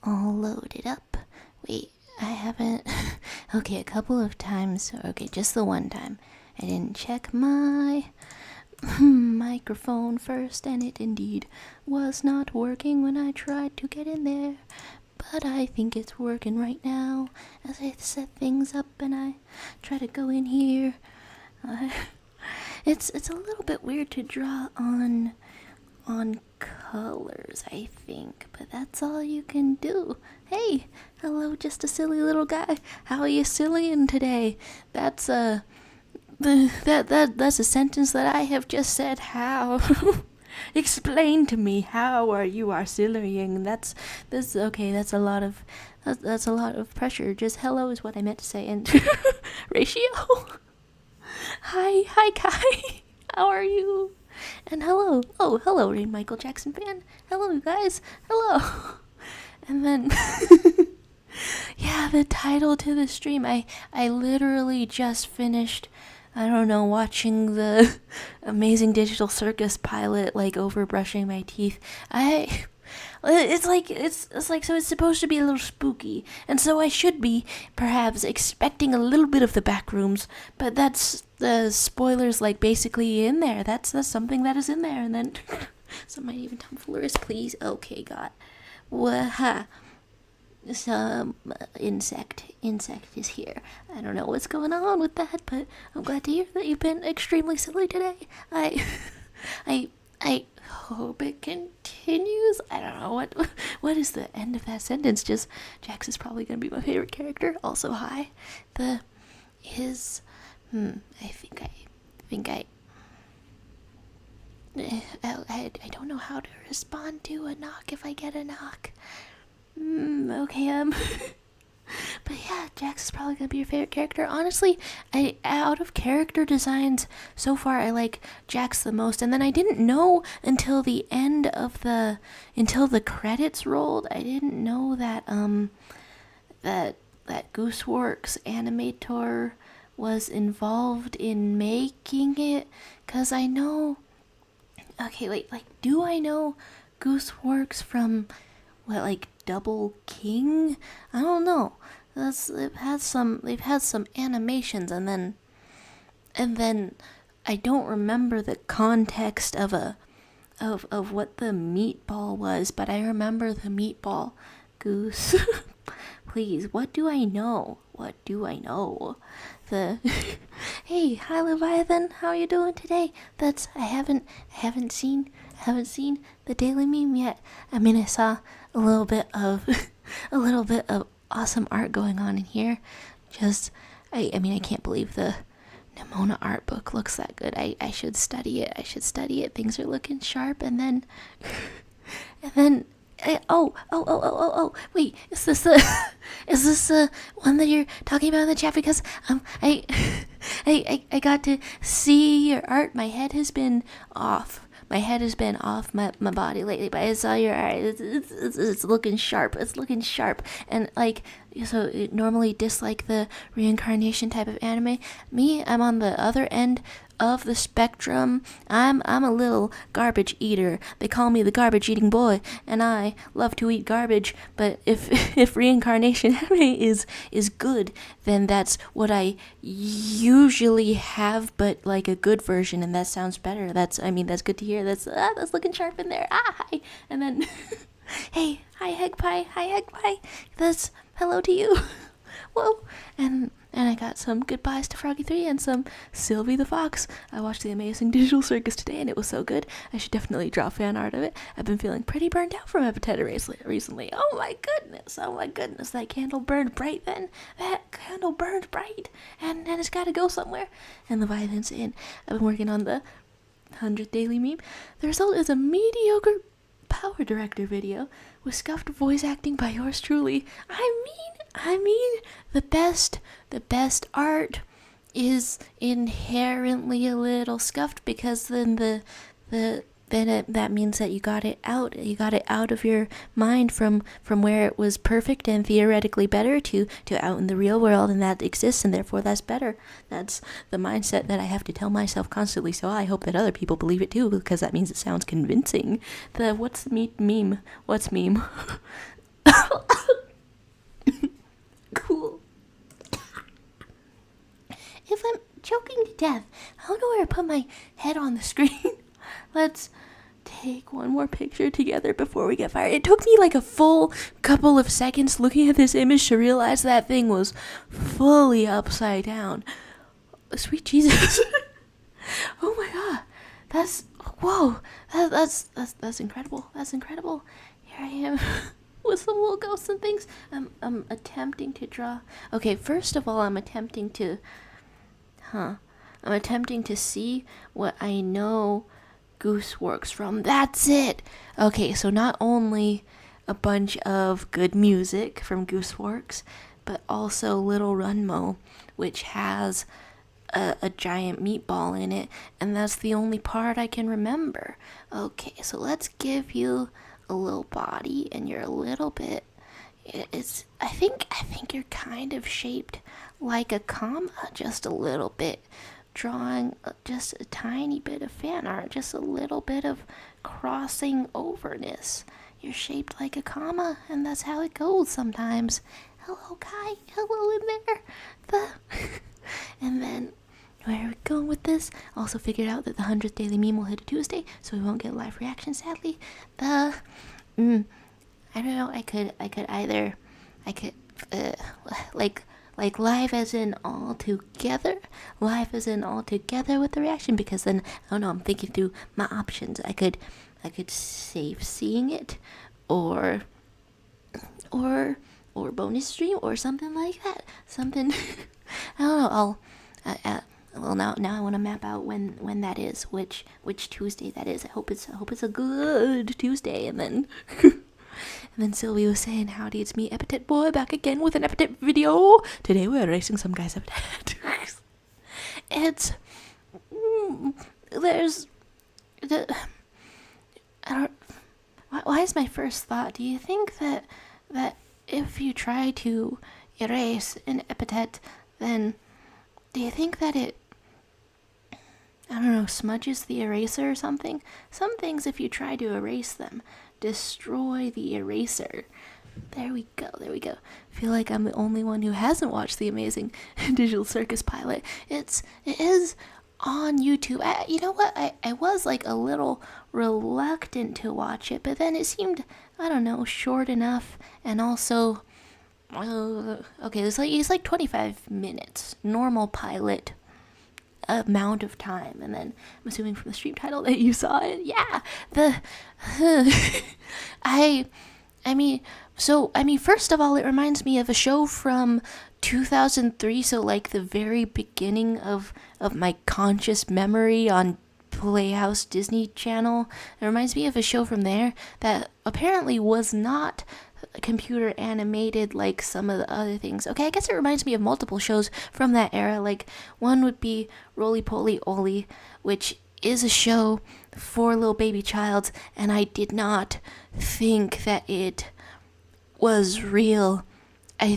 all loaded up. Wait, I haven't... Okay, a couple of times. Okay, just the one time. I didn't check my microphone first, and it indeed was not working when I tried to get in there. But I think it's working right now as I set things up and I try to go in here. It's a little bit weird to draw on colors, I think, but that's all you can do. Hey, hello, just a silly little guy. How are you sillying today? That's that's a sentence that I have just said. How? Explain to me how you are sillying. That's a lot of pressure. Just hello is what I meant to say. And ratio. Hi Kai. How are you? And hello. Oh, hello, Rain Michael Jackson fan. Hello, you guys. Hello. And then yeah, the title to the stream. I literally just finished, I don't know, watching the Amazing Digital Circus pilot, like over brushing my teeth. It's like so it's supposed to be a little spooky, and so I should be perhaps expecting a little bit of the backrooms, but that's the spoilers, like basically in there. That's something that is in there, and then some might even tomfooleries, please. Okay, God, waha. Some insect is here. I don't know what's going on with that, but I'm glad to hear that you've been extremely silly today. I hope it continues. I don't know what is the end of that sentence. Just Jax is probably gonna be my favorite character. Also, hi. I don't know how to respond to a knock if I get a knock. Okay, but yeah, Jax is probably gonna be your favorite character. Honestly, out of character designs so far, I like Jax the most. And then I didn't know until the credits rolled. I didn't know that that Gooseworx animator was involved in making it. 'Cause I know. Okay, wait. Like, do I know Gooseworx from what, like Double King? I don't know. They've had some animations, and then I don't remember the context of what the meatball was, but I remember the meatball. Goose. Please, what do I know? Hey, hi Leviathan, how are you doing today? I haven't seen the daily meme yet. I mean, I saw a little bit of awesome art going on in here. I can't believe the Nimona art book looks that good. I should study it. Things are looking sharp, and then wait, is this the one that you're talking about in the chat? Because I got to see your art. My head has been off my body lately, but I saw your art. It's looking sharp. And like, so normally dislike the reincarnation type of anime. Me, I'm on the other end of the spectrum. I'm a little garbage eater. They call me the garbage eating boy, and I love to eat garbage. But if reincarnation anime is good, then that's what I usually have, but like a good version, and that sounds better. That's good to hear. That's looking sharp in there. Hi. And then hey, hi Hegpie. That's hello to you. Whoa. And I got some goodbyes to Froggy 3 and some Sylvie the Fox. I watched the Amazing Digital Circus today, and it was so good. I should definitely draw fan art of it. I've been feeling pretty burned out from Epiteta recently. Oh my goodness. That candle burned bright then. And it's gotta go somewhere. And the violence in. I've been working on the 100th daily meme. The result is a mediocre Power Director video with scuffed voice acting by yours truly. I mean, the best art is inherently a little scuffed, because then that means that you got it out of your mind from where it was perfect and theoretically better to out in the real world, and that exists, and therefore that's better. That's the mindset that I have to tell myself constantly, so I hope that other people believe it too, because that means it sounds convincing. What's meme? death. I don't know where to put my head on the screen. Let's take one more picture together before we get fired. It took me like a full couple of seconds looking at this image to realize that thing was fully upside down. Sweet Jesus. Oh my god. That's incredible. That's incredible. Here I am with some little ghosts and things. I'm attempting to draw. Okay, first of all, I'm attempting to see what I know Gooseworx from. That's it. Okay, so not only a bunch of good music from Gooseworx, but also Little Runmo, which has a giant meatball in it, and that's the only part I can remember. Okay, so let's give you a little body, and you're a little bit. I think you're kind of shaped like a comma, just a little bit. Drawing just a tiny bit of fan art, just a little bit of crossing overness. You're shaped like a comma, and that's how it goes sometimes. Hello, Kai. Hello in there. And then, where are we going with this? Also figured out that the 100th daily meme will hit a Tuesday, so we won't get live reaction, sadly. I don't know. I could either, like live as in all together with the reaction, because then I don't know, I'm thinking through my options. I could save seeing it, or bonus stream or something like that. Something I don't know. Well, now I want to map out when that is, which Tuesday that is. I hope it's a good Tuesday, and then. And then Sylvie was saying, howdy, it's me, Epithet Boy, back again with an Epithet video. Today we're erasing some guy's epithet. Why is my first thought, do you think that if you try to erase an epithet, then do you think that it, I don't know, smudges the eraser or something? Some things, if you try to erase them, destroy the eraser. There we go. I feel like I'm the only one who hasn't watched the Amazing Digital Circus pilot. It is on YouTube. You know what? I was like a little reluctant to watch it, but then it seemed, I don't know, short enough, and also, okay, it's like 25 minutes, normal pilot amount of time, and then I'm assuming from the stream title that you saw it. Yeah, I mean, first of all, it reminds me of a show from 2003, so like the very beginning of my conscious memory on Playhouse Disney Channel. It reminds me of a show from there that apparently was not computer animated like some of the other things. Okay, I guess it reminds me of multiple shows from that era. Like, one would be Roly Poly Oly, which is a show for little baby childs, and I did not think that it was real. I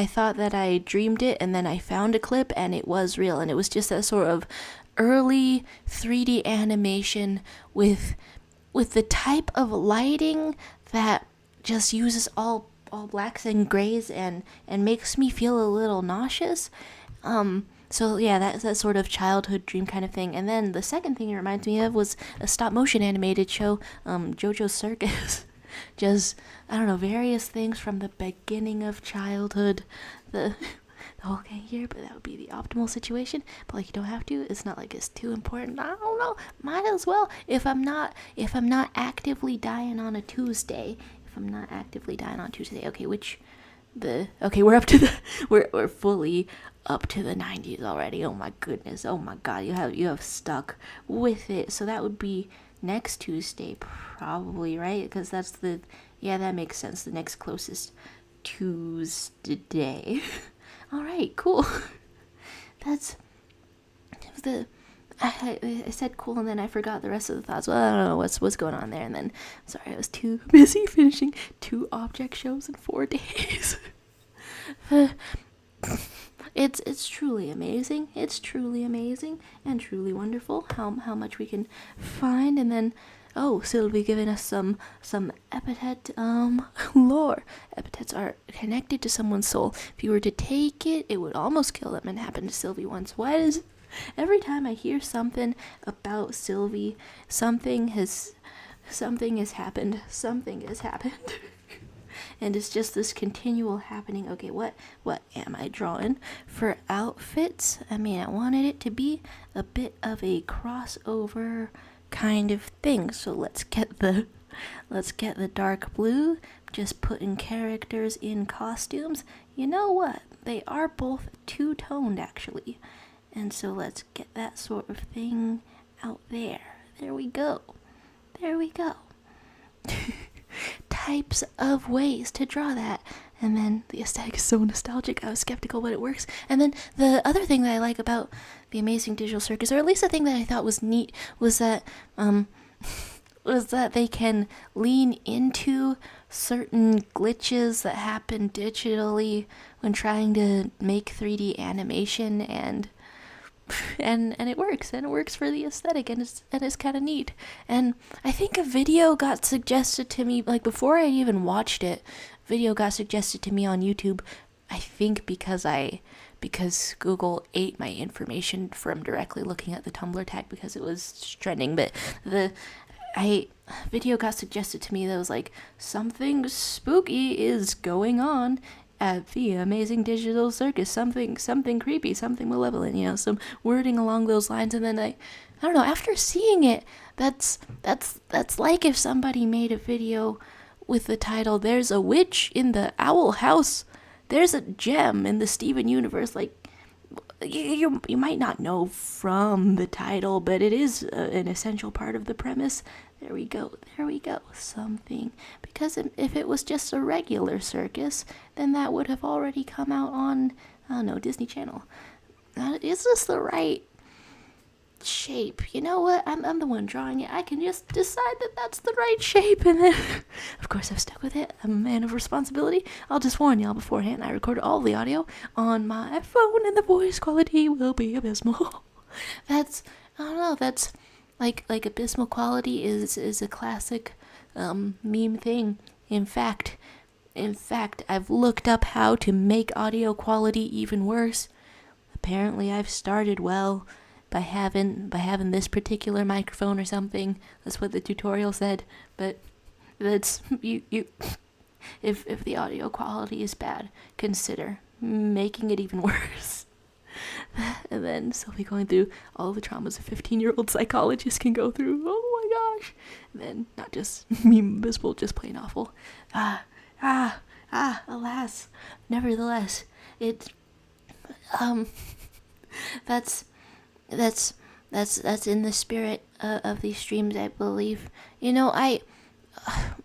thought that I dreamed it, and then I found a clip and it was real, and it was just that sort of early 3D animation with the type of lighting that just uses all blacks and grays and makes me feel a little nauseous. So yeah, that's that sort of childhood dream kind of thing. And then the second thing it reminds me of was a stop motion animated show, JoJo's Circus. Just, I don't know, various things from the beginning of childhood. The whole gang here, but that would be the optimal situation. But like, you don't have to. It's not like it's too important. I don't know. Might as well. If I'm not actively dying on a Tuesday. Okay, we're up to we're fully up to the 90s already. Oh my goodness. Oh my god. You have stuck with it. So that would be next Tuesday, probably, right? Because that's that makes sense. The next closest Tuesday. All right, cool. That's I said cool, and then I forgot the rest of the thoughts. Well, I don't know what's going on there. And then, sorry, I was too busy finishing 2 object shows in 4 days. It's truly amazing. It's truly amazing and truly wonderful how much we can find. And then, Sylvie giving us some epithet lore. Epithets are connected to someone's soul. If you were to take it, it would almost kill them, and happened to Sylvie once. What is Every time I hear something about Sylvie, something has happened. Something has happened. And it's just this continual happening. Okay, what am I drawing for outfits? I mean, I wanted it to be a bit of a crossover kind of thing. So let's get the dark blue. Just putting characters in costumes. You know what? They are both two-toned actually. And so let's get that sort of thing out there. There we go. There we go. Types of ways to draw that. And then the aesthetic is so nostalgic. I was skeptical, but it works. And then the other thing that I like about the Amazing Digital Circus, or at least the thing that I thought was neat, was that they can lean into certain glitches that happen digitally when trying to make 3D animation, and it works for the aesthetic, and it's kind of neat. And I think a video got suggested to me, like before I even watched it, video got suggested to me on YouTube. I think because Google ate my information from directly looking at the Tumblr tag because it was trending, but video got suggested to me that was like, something spooky is going on at the Amazing Digital Circus, something creepy, something malevolent, you know, some wording along those lines. And then I don't know, after seeing it, that's like if somebody made a video with the title, "There's a witch in the owl house, there's a gem in the Steven universe." Like, you might not know from the title, but it is an essential part of the premise. There we go, something. Because if it was just a regular circus, then that would have already come out on, I don't know, Disney Channel. Is this the right shape? You know what? I'm the one drawing it. I can just decide that that's the right shape, and then, of course, I've stuck with it. I'm a man of responsibility. I'll just warn y'all beforehand, I recorded all the audio on my phone, and the voice quality will be abysmal. That's like abysmal quality is a classic meme thing. In fact, I've looked up how to make audio quality even worse. Apparently, I've started well by having this particular microphone or something. That's what the tutorial said. But that's you. If the audio quality is bad, consider making it even worse. And then Sylvie going through all the traumas a 15-year-old psychologist can go through. Oh my gosh. And then not just meme abysmal, just plain awful. Alas. Nevertheless, it's that's in the spirit of these streams, I believe. You know,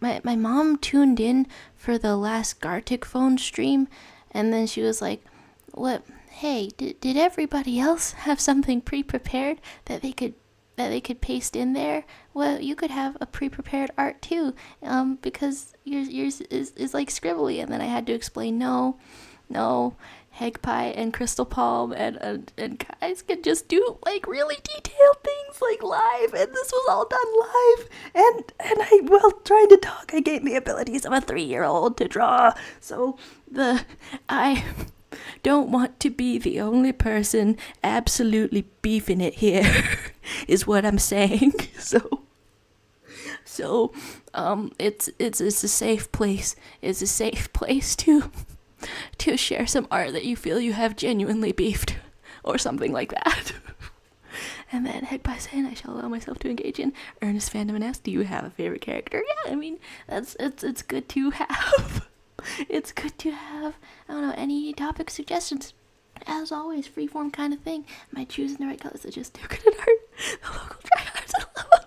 my mom tuned in for the last Gartic phone stream, and then she was like, "What? Hey, did everybody else have something pre-prepared that they could paste in there? Well, you could have a pre-prepared art too, because yours is like scribbly." And then I had to explain, no, Hegpie and Crystal Palm and guys can just do like really detailed things like live, and this was all done live. And I, while trying to talk, I gained the abilities of a 3-year-old to draw. So I don't want to be the only person absolutely beefing it here, is what I'm saying. So it's a safe place. It's a safe place to share some art that you feel you have genuinely beefed, or something like that. And then Hegpie saying, "I shall allow myself to engage in earnest fandom and ask, do you have a favorite character?" Yeah, I mean, it's good to have. It's good to have, I don't know, any topic suggestions. As always, freeform kind of thing. Am I choosing the right colors? I just do good at art. The local tryhards, I love them.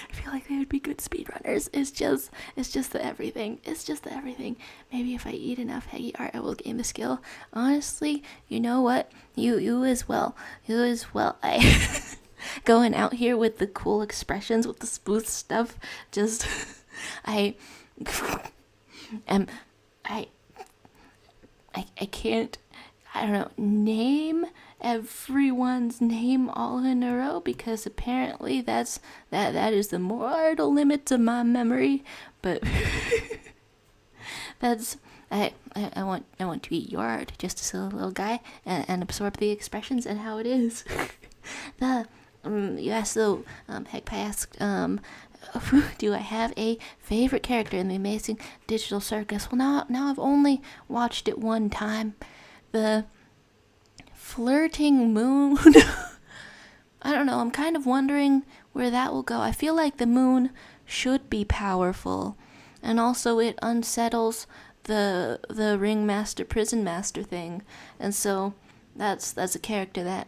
I feel like they would be good speedrunners. It's just the everything. It's just the everything. Maybe if I eat enough Heggy art, I will gain the skill. Honestly, you know what? You as well. I going out here with the cool expressions, with the smooth stuff. Just I can't, I don't know, name everyone's name all in a row, because apparently that is the mortal limits of my memory. But that's I want to eat your art, just a silly little guy, and absorb the expressions and how it is. The you asked though, Heck asked, do I have a favorite character in the Amazing Digital Circus? Well, now I've only watched it one time. The flirting moon. I don't know. I'm kind of wondering where that will go. I feel like the moon should be powerful, and also it unsettles the ringmaster, prison master thing, and so that's a character that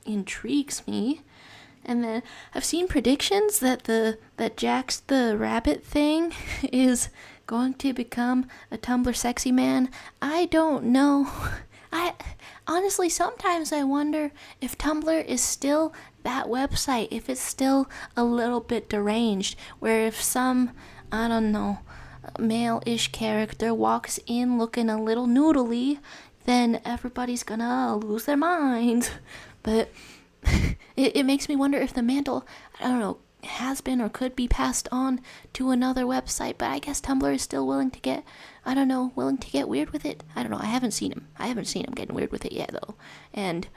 intrigues me. And then I've seen predictions that Jax the rabbit thing is going to become a Tumblr sexy man. I don't know. I honestly sometimes I wonder if Tumblr is still that website, if it's still a little bit deranged, where if some, I don't know, male-ish character walks in looking a little noodly, then everybody's gonna lose their minds. But it makes me wonder if the mantle, I don't know, has been or could be passed on to another website, but I guess Tumblr is still willing to get weird with it. I don't know, I haven't seen him getting weird with it yet, though. And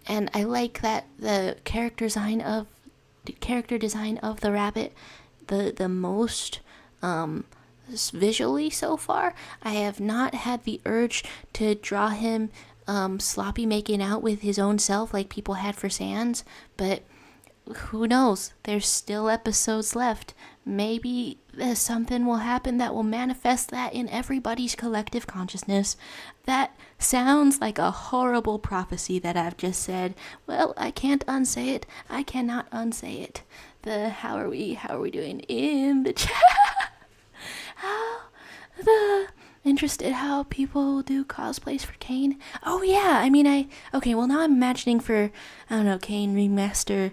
I like that the character design of the rabbit, the most visually so far. I have not had the urge to draw him sloppy making out with his own self like people had for Sans, but who knows? There's still episodes left. Maybe something will happen that will manifest that in everybody's collective consciousness. That sounds like a horrible prophecy that I've just said. Well, I can't unsay it. I cannot unsay it. How are we doing in the chat? Interested how people do cosplays for Kane. Oh yeah, I mean okay, well now I'm imagining for, I don't know, Kane remaster,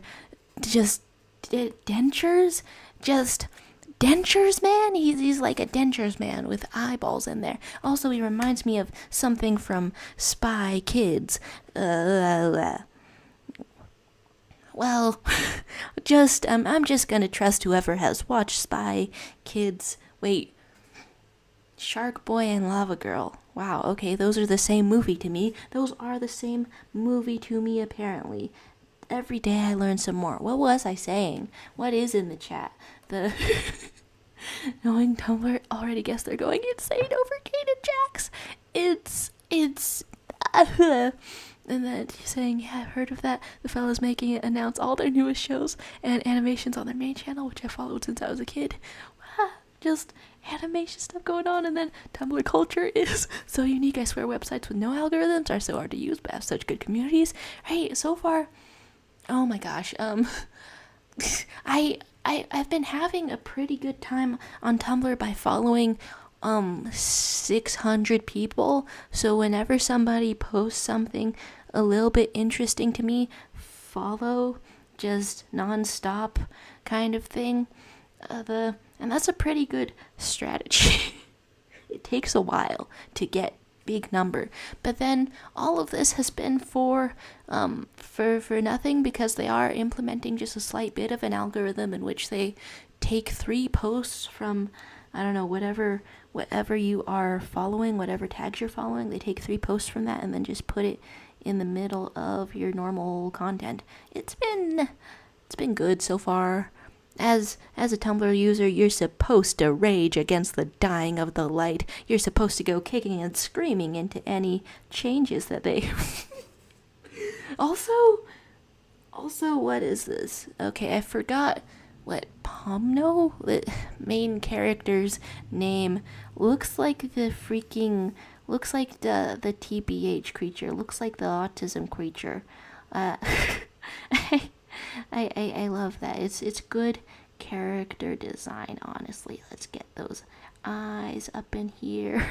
just dentures, man. He's like a dentures man with eyeballs in there. Also, he reminds me of something from Spy Kids. Well, I'm just gonna trust whoever has watched Spy Kids. Wait, Shark Boy and Lava Girl. Wow, okay, those are the same movie to me. Apparently. Every day I learn some more. What was I saying? What is in the chat? Knowing Tumblr already guess they're going insane over Kate and Jax. It's and then saying, yeah, I've heard of that. The fellas making it announce all their newest shows and animations on their main channel, which I followed since I was a kid. Just animation stuff going on, and then Tumblr culture is so unique. I swear websites with no algorithms are so hard to use but have such good communities. Right, so far, oh my gosh, I've been having a pretty good time on Tumblr by following 600 people. So whenever somebody posts something a little bit interesting to me, follow, just non-stop kind of thing. And that's a pretty good strategy. It takes a while to get big number, but then all of this has been for nothing, because they are implementing just a slight bit of an algorithm in which they take 3 posts from, I don't know, whatever you are following, whatever tags you're following. They take 3 posts from that and then just put it in the middle of your normal content. It's been good so far. As a Tumblr user, you're supposed to rage against the dying of the light. You're supposed to go kicking and screaming into any changes that they... Also, what is this? Okay, I forgot what Pomno, the main character's name, looks like the TBH creature, looks like the autism creature. I love that. It's good character design, honestly. Let's get those eyes up in here.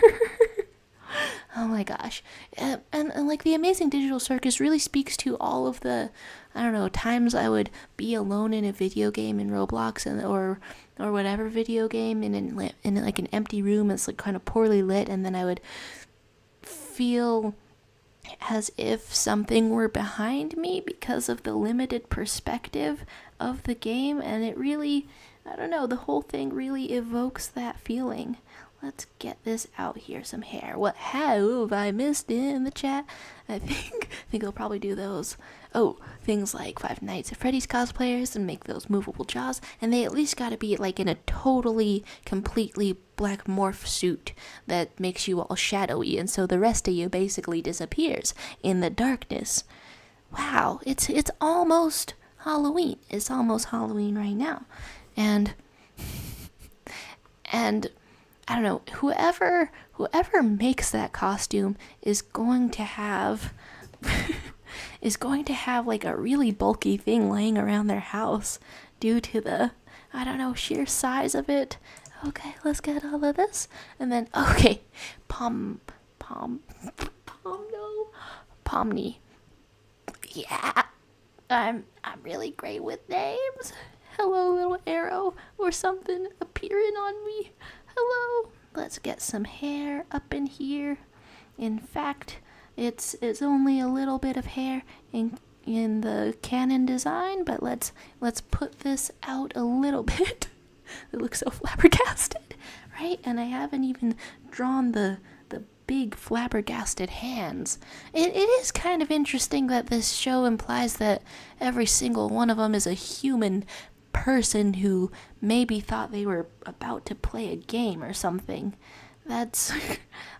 Oh my gosh. And like the Amazing Digital Circus really speaks to all of the, I don't know, times I would be alone in a video game in Roblox or whatever video game in like an empty room that's like kind of poorly lit, and then I would feel as if something were behind me because of the limited perspective of the game, and it really, I don't know, the whole thing really evokes that feeling. let's get this out here. Some hair. What have I missed in the chat? I think I'll probably do those. Oh, things like Five Nights at Freddy's cosplayers and make those movable jaws, and they at least gotta be like in a totally, completely black morph suit that makes you all shadowy, and so the rest of you basically disappears in the darkness. Wow, it's almost Halloween. It's almost Halloween right now, and I don't know, whoever makes that costume is going to have like a really bulky thing laying around their house due to the, I don't know, sheer size of it. Okay, let's get all of this. And then, okay, Pomni. Yeah, I'm really great with names. Hello, little arrow or something appearing on me. Hello. Let's get some hair up in here. In fact, it's only a little bit of hair in the canon design, but let's put this out a little bit. It looks so flabbergasted, right? And I haven't even drawn the big flabbergasted hands. It is kind of interesting that this show implies that every single one of them is a human person who maybe thought they were about to play a game or something. That's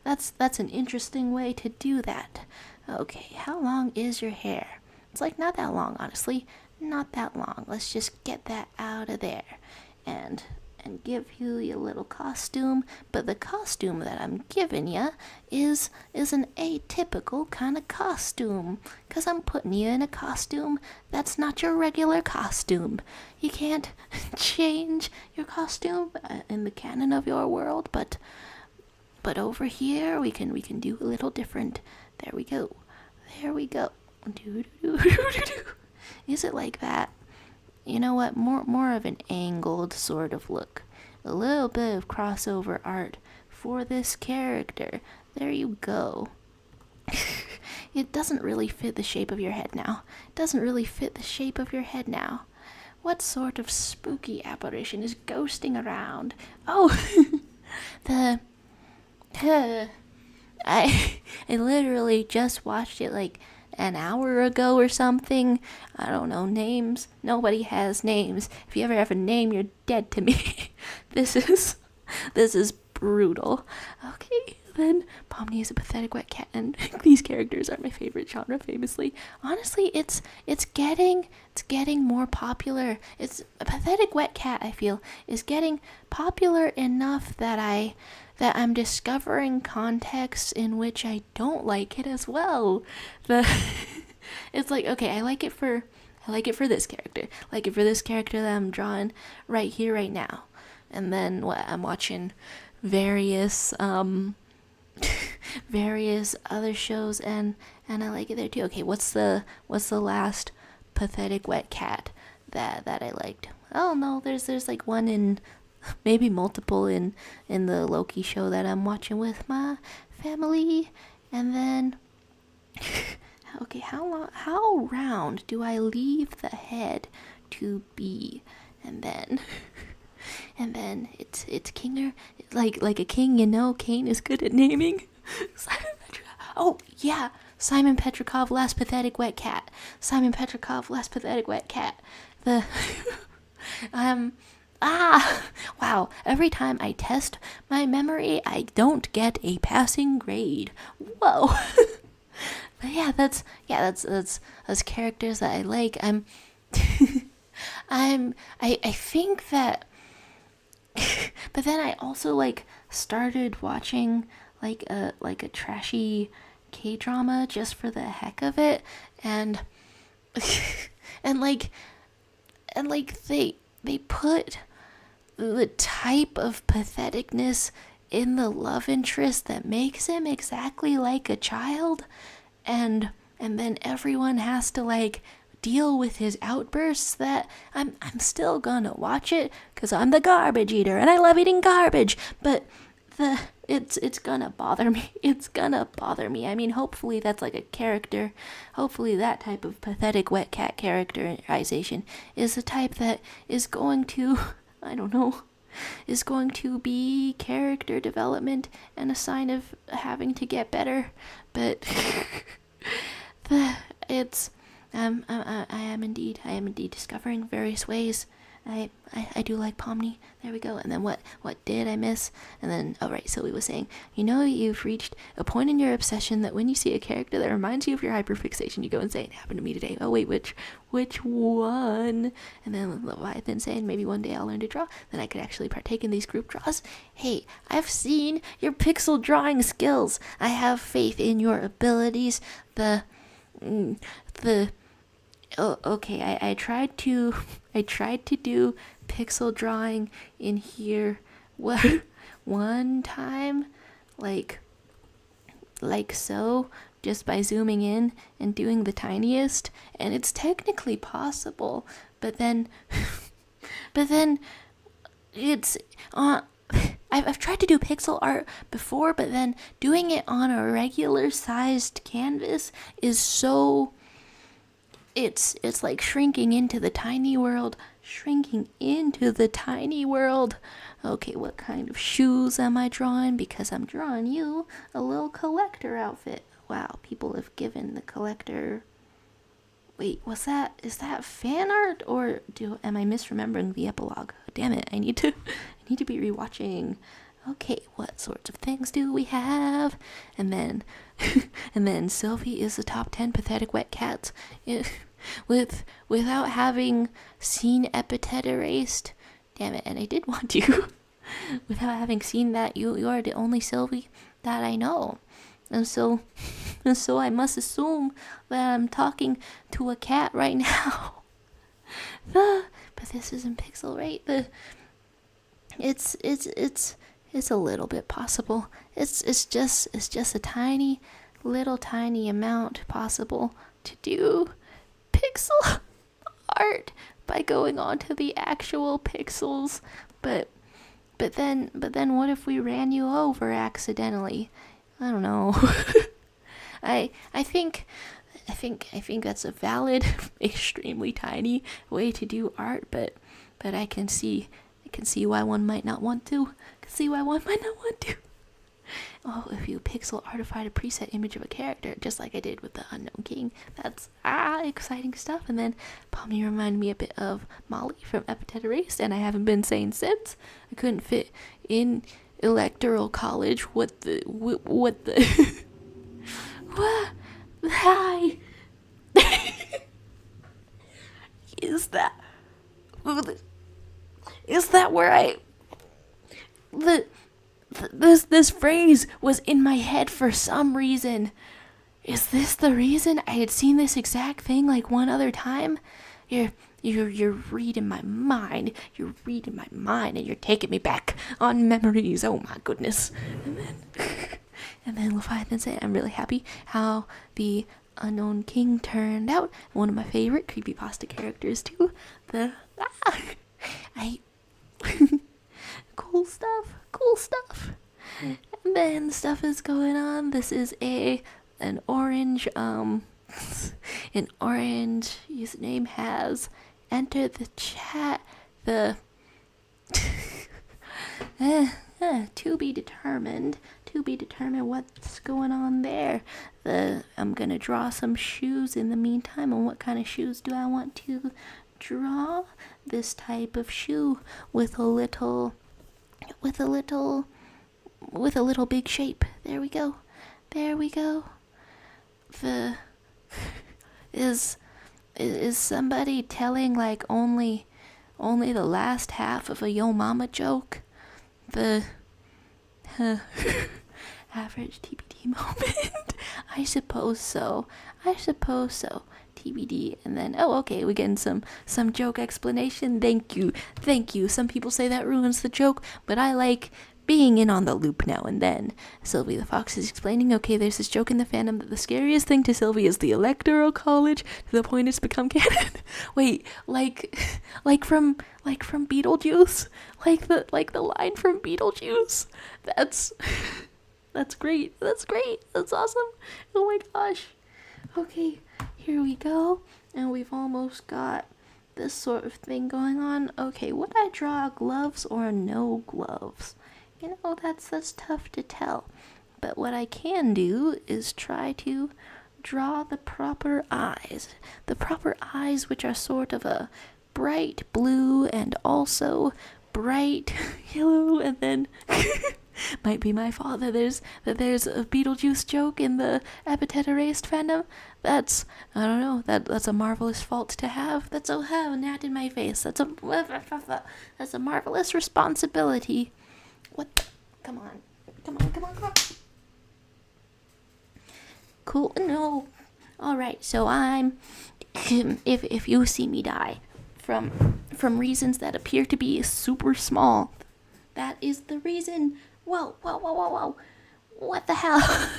an interesting way to do that. Okay, how long is your hair? It's like not that long, honestly. Not that long. Let's just get that out of there and give you your little costume. But the costume that I'm giving you is an atypical kind of costume, because I'm putting you in a costume that's not your regular costume. You can't change your costume in the canon of your world, but over here we can do a little different. There we go. Is it like that? You know what, more of an angled sort of look. A little bit of crossover art for this character. There you go. It doesn't really fit the shape of your head now. What sort of spooky apparition is ghosting around? Oh, I literally just watched it like an hour ago or something. I don't know names. Nobody has names. If you ever have a name, you're dead to me. This is brutal. Okay, then Pomni is a pathetic wet cat, and these characters are my favorite genre, famously. Honestly, it's getting more popular. It's a pathetic wet cat, I feel, is getting popular enough that I'm discovering contexts in which I don't like it as well. It's like, okay, I like it for this character. I like it for this character that I'm drawing right here, right now. And then I'm watching various other shows, and I like it there too. Okay, what's the last pathetic wet cat that I liked? Oh no, there's like one in, maybe multiple in the Loki show that I'm watching with my family. And then okay, how round do I leave the head to be? And then it's Kinger, like a king, you know. Kane is good at naming. Oh yeah, Simon Petrikov, last pathetic wet cat. The wow, every time I test my memory, I don't get a passing grade. Whoa. But yeah, that's characters that I like. I think that but then I also like started watching like a trashy K-drama just for the heck of it, and like they put the type of patheticness in the love interest that makes him exactly like a child, and then everyone has to like deal with his outbursts. That I'm still gonna watch it because I'm the garbage eater and I love eating garbage, but it's gonna bother me. I mean, hopefully that's like a character. Hopefully that type of pathetic wet cat characterization is the type that is going to, I don't know, is going to be character development and a sign of having to get better. But it's I am indeed discovering various ways. I do like Pomni. There we go. And then what did I miss? And then, oh right, Sylvie was saying, you've reached a point in your obsession that when you see a character that reminds you of your hyperfixation, you go and say, it happened to me today. Oh wait, which one? And then Leviathan saying, maybe one day I'll learn to draw. Then I could actually partake in these group draws. Hey, I've seen your pixel drawing skills. I have faith in your abilities. Oh, okay, I tried to do pixel drawing in here one time, like so, just by zooming in and doing the tiniest, and it's technically possible, but then it's I've tried to do pixel art before, but then doing it on a regular sized canvas is so... It's like shrinking into the tiny world. Okay, what kind of shoes am I drawing? Because I'm drawing you a little collector outfit. Wow, people have given the collector... Wait, is that fan art? Or am I misremembering the epilogue? Damn it, I need to be rewatching. Okay, what sorts of things do we have? And then Sylvie is the top 10 pathetic wet cats. Without having seen Epithet Erased. Damn it, and I did want to. Without having seen that, you are the only Sylvie that I know. And so I must assume that I'm talking to a cat right now. But this isn't pixel, right? It's a little bit possible. It's just a tiny amount possible to do pixel art by going on to the actual pixels. But then what if we ran you over accidentally? I don't know. I think that's a valid, extremely tiny way to do art, but I can see why one might not want to. Oh, if you pixel artify a preset image of a character, just like I did with the Unknown King, that's exciting stuff. And then Pomni reminded me a bit of Molly from Epithet Erased, and I haven't been sane since. I couldn't fit in electoral college. What the what? Hi. Is that where this phrase was in my head for some reason. Is this the reason I had seen this exact thing like one other time? You're reading my mind. You're reading my mind, and you're taking me back on memories. Oh my goodness. And then Leviathan said, I'm really happy how the Unknown King turned out. One of my favorite creepypasta characters too. Cool stuff. And then stuff is going on. This is an orange username has entered the chat. The to be determined what's going on there. I'm gonna draw some shoes in the meantime. And what kind of shoes do I want to draw? This type of shoe with a little big shape. There we go. Is somebody telling like only the last half of a Yo Mama joke? The average TBD moment. I suppose so. TBD. And then okay, we're getting some joke explanation. Thank you. Some people say that ruins the joke, but I like being in on the loop now and then. Sylvie the Fox is explaining, okay, there's this joke in the fandom that the scariest thing to Sylvie is the Electoral College, to the point it's become canon. Wait, like from Beetlejuice? Like the line from Beetlejuice? That's great. That's awesome. Oh my gosh. Okay, here we go. And we've almost got this sort of thing going on. Okay, would I draw gloves or no gloves? You know, that's tough to tell. But what I can do is try to draw the proper eyes. The proper eyes, which are sort of a bright blue and also bright yellow, and then might be my fault that there's a Beetlejuice joke in the Epithet Erased fandom. That's, I don't know, that's a marvelous fault to have. That's a gnat in my face. That's a marvelous responsibility. What the? Come on. Cool. No. Alright, so I'm if you see me die from reasons that appear to be super small, that is the reason. Whoa. What the hell?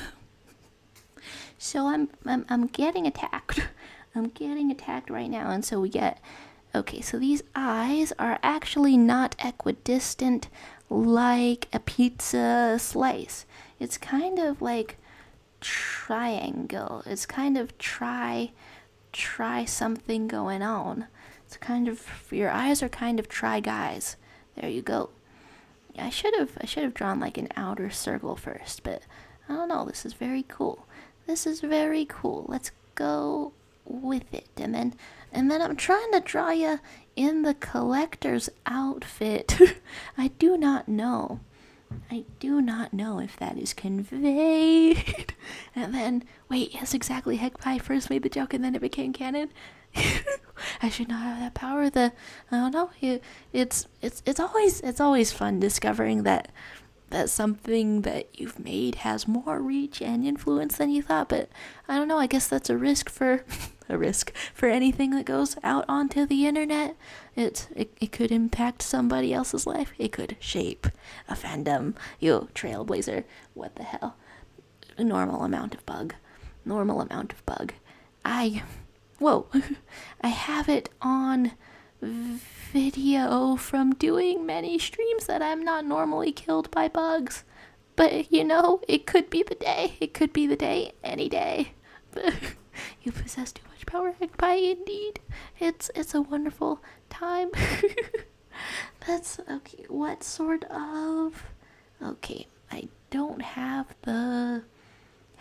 So I'm getting attacked. I'm getting attacked right now, and so we get, okay, so these eyes are actually not equidistant like a pizza slice. It's kind of like triangle. It's kind of try something going on. It's kind of, your eyes are kind of try guys. There you go. I should have drawn like an outer circle first, but I don't know. This is very cool. Let's go with it. And then I'm trying to draw you in the collector's outfit. I do not know if that is conveyed. And then, wait, yes, exactly. Heck, I first made the joke and then it became canon. I should not have that power. I don't know. It's always fun discovering that something that you've made has more reach and influence than you thought. But I don't know. I guess that's a risk for anything that goes out onto the internet. It could impact somebody else's life. It could shape a fandom. You trailblazer. What the hell? A normal amount of bug. Whoa. I have it on video from doing many streams that I'm not normally killed by bugs. But, you know, it could be the day. Any day. You possess too much power, Egpie, indeed. It's a wonderful time. That's, okay, what sort of... Okay, I don't have the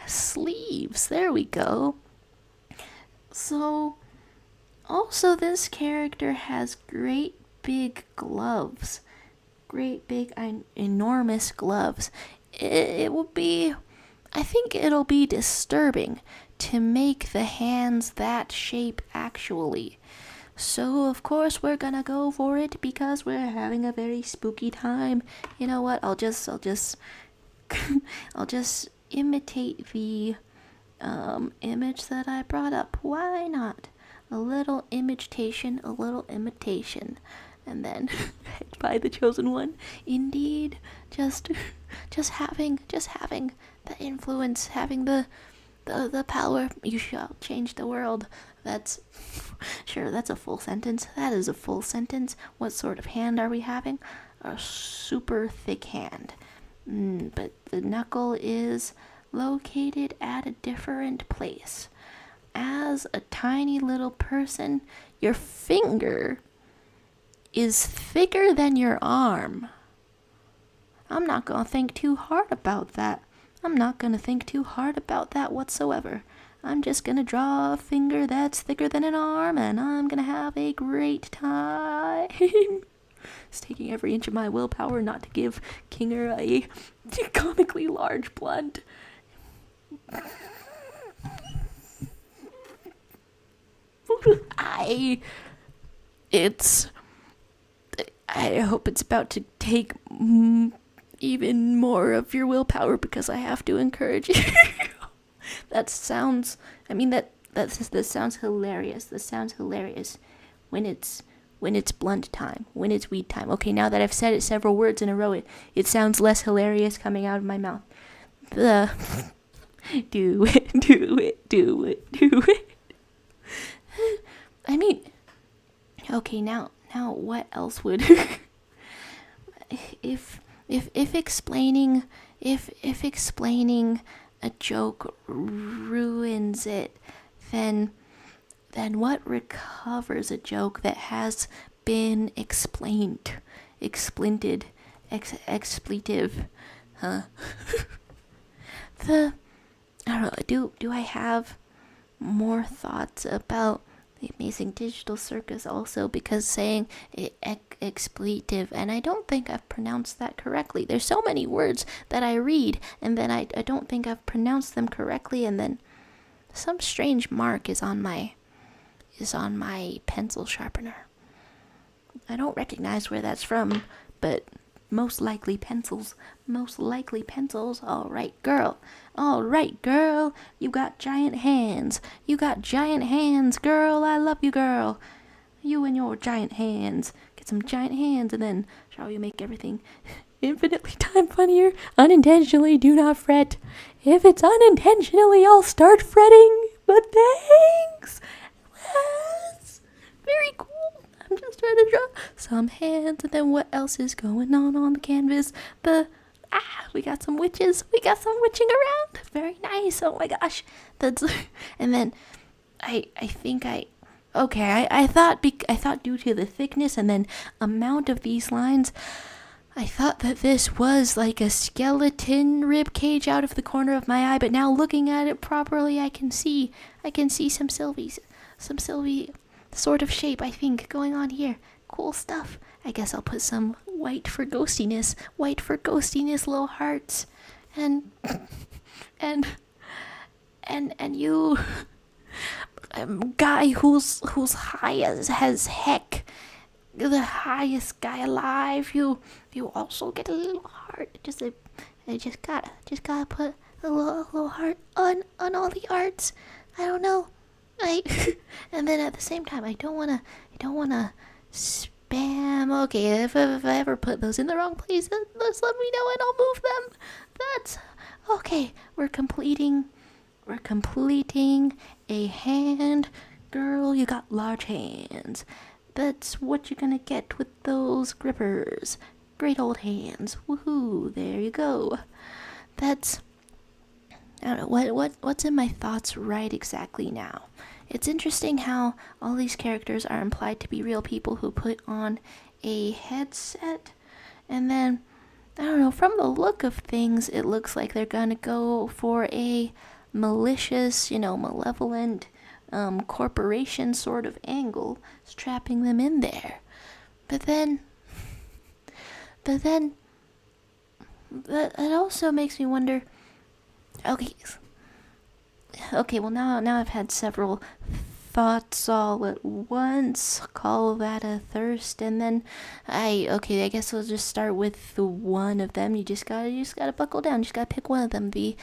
sleeves. There we go. So, also this character has great big gloves. Great big, enormous gloves. It will be... I think it'll be disturbing to make the hands that shape actually. So, of course, we're gonna go for it because we're having a very spooky time. You know what? I'll just I'll just imitate the image that I brought up. Why not? A little imitation. And then by the chosen one. Indeed. Just having the influence, having the power. You shall change the world. That's sure, that's a full sentence. That is a full sentence. What sort of hand are we having? A super thick hand. But the knuckle is located at a different place. As a tiny little person, your finger is thicker than your arm. I'm not gonna think too hard about that. Whatsoever. I'm just gonna draw a finger that's thicker than an arm, and I'm gonna have a great time. It's taking every inch of my willpower not to give Kinger a comically large blunt. I hope it's about to take even more of your willpower because I have to encourage you. This sounds hilarious. This sounds hilarious when it's blunt time, when it's weed time. Okay, now that I've said it several words in a row, it sounds less hilarious coming out of my mouth. Do it. I mean, okay, now what else would if explaining a joke ruins it, then then what recovers a joke that has been explained, explinted, expletive, huh? I don't know. Do I have more thoughts about the Amazing Digital Circus also, because saying expletive, and I don't think I've pronounced that correctly. There's so many words that I read, and then I don't think I've pronounced them correctly, and then some strange mark is on my pencil sharpener. I don't recognize where that's from, but most likely pencils. All right, girl. You got giant hands. Girl. I love you, girl. You and your giant hands. Get some giant hands, and then shall we make everything infinitely time funnier? Unintentionally, do not fret. If it's unintentionally, I'll start fretting. But thanks. That's very cool. I'm just trying to draw some hands, and then what else is going on the canvas? We got some witches. We got some witching around. Very nice. Oh my gosh. And then I thought due to the thickness and then amount of these lines, I thought that this was like a skeleton rib cage out of the corner of my eye, but now looking at it properly, I can see some Sylvie sort of shape, I think, going on here. Cool stuff. I guess I'll put some white for ghostiness, little hearts, and you, guy who's high as heck, the highest guy alive. You also get a little heart. I just gotta put a little heart on all the arts. I don't know. And then at the same time, I don't wanna spam. Okay, if I ever put those in the wrong place, just let me know and I'll move them. That's okay. We're completing a hand. Girl, you got large hands. That's what you're gonna get with those grippers. Great old hands. Woohoo! There you go. That's, I don't know what's in my thoughts right exactly now. It's interesting how all these characters are implied to be real people who put on a headset, and then, I don't know, from the look of things, it looks like they're gonna go for a malicious, malevolent corporation sort of angle, strapping them in there. But then that also makes me wonder, okay, well now I've had several thoughts all at once, call that a thirst, and then I guess we'll just start with the one of them. You just gotta buckle down, you just gotta pick one of them. The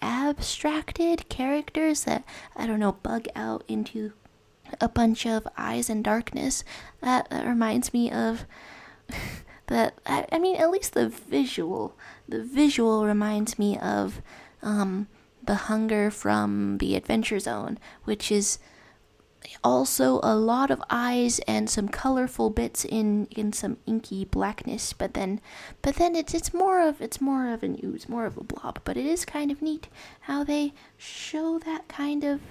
abstracted characters that, I don't know, bug out into a bunch of eyes and darkness. That reminds me of that. I mean, at least the visual reminds me of the hunger from the Adventure Zone, which is also a lot of eyes and some colorful bits in some inky blackness, but then it's more of an ooze, more of a blob. But it is kind of neat how they show that kind of,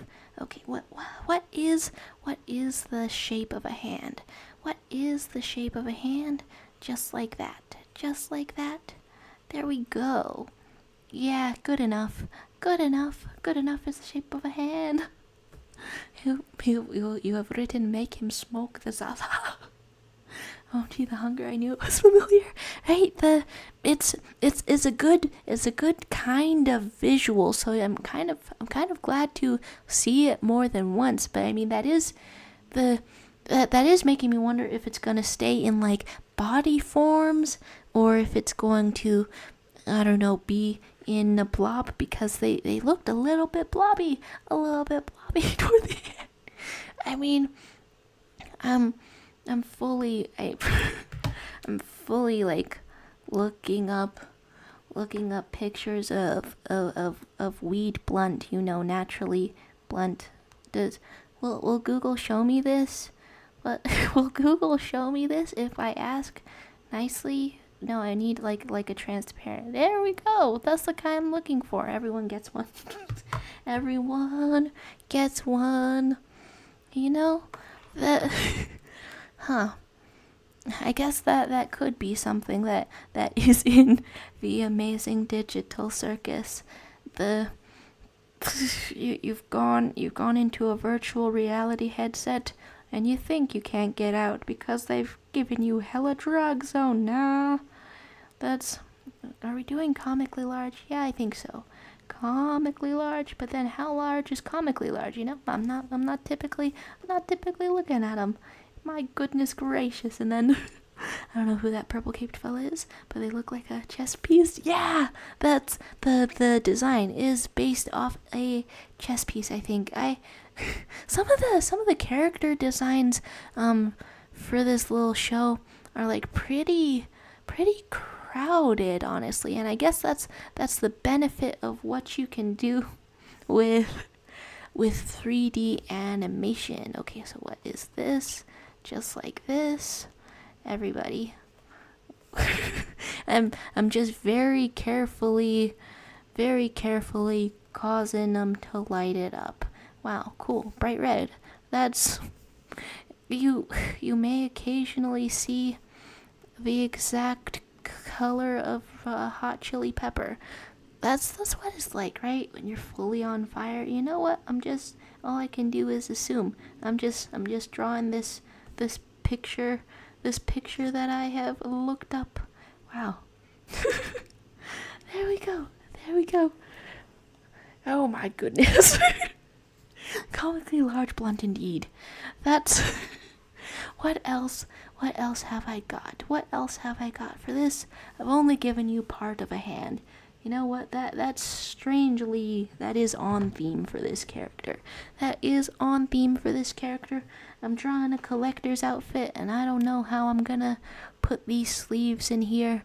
okay, what is the shape of a hand? What is the shape of a hand? Just like that. There we go. Yeah, good enough is the shape of a hand. You have written, make him smoke the Zaza. Oh gee, the hunger, I knew it was familiar. Right, it's a good kind of visual, so I'm kind of glad to see it more than once. But I mean, that is making me wonder if it's gonna stay in like body forms, or if it's going to, I don't know, be in a blob, because they looked a little bit blobby toward the end. I mean, I'm fully like looking up pictures of weed blunt, naturally blunt. Will Google show me this? Will Google show me this if I ask nicely? No, I need like a transparent. There we go. That's the kind I'm looking for. Everyone gets one. Everyone gets one. You know, that, huh. I guess that could be something that is in the Amazing Digital Circus. You've gone into a virtual reality headset, and you think you can't get out because they've given you hella drugs. Oh no. Are we doing comically large? Yeah, I think so. Comically large, but then how large is comically large? You know, I'm not typically looking at them. My goodness gracious. And then I don't know who that purple caped fella is, but they look like a chess piece. Yeah, that's the design is based off a chess piece, I think. Some of the character designs for this little show are like pretty crowded, honestly, and I guess that's the benefit of what you can do with 3D animation. Okay, so what is this? Just like this, everybody. I'm just very carefully causing them to light it up. Wow, cool, bright red. That's you may occasionally see the exact color of hot chili pepper. That's what it's like, right? When you're fully on fire. You know what? All I can do is assume. I'm just drawing this picture that I have looked up. Wow. There we go. Oh my goodness. Comically large blunt indeed. That's what else have I got? What else have I got for this? I've only given you part of a hand. You know what? That's strangely, that is on theme for this character. I'm drawing a collector's outfit, and I don't know how I'm gonna put these sleeves in here.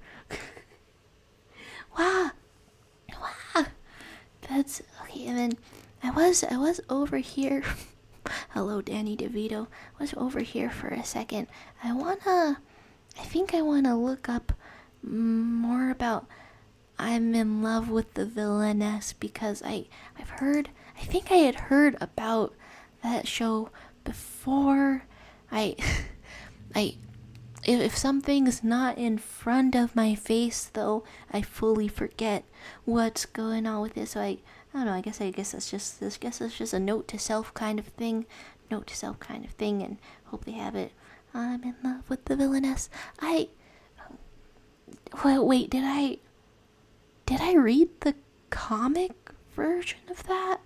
Wow. That's okay. And then I was over here. Hello, Danny DeVito. I was over here for a second. I think I wanna look up more about I'm in love with the villainess, because I think I had heard about that show before. If something's not in front of my face, though, I fully forget what's going on with it. So I don't know. I guess that's just a note to self kind of thing. And hope they have it. I'm in love with the villainess. Wait, did I read the comic version of that?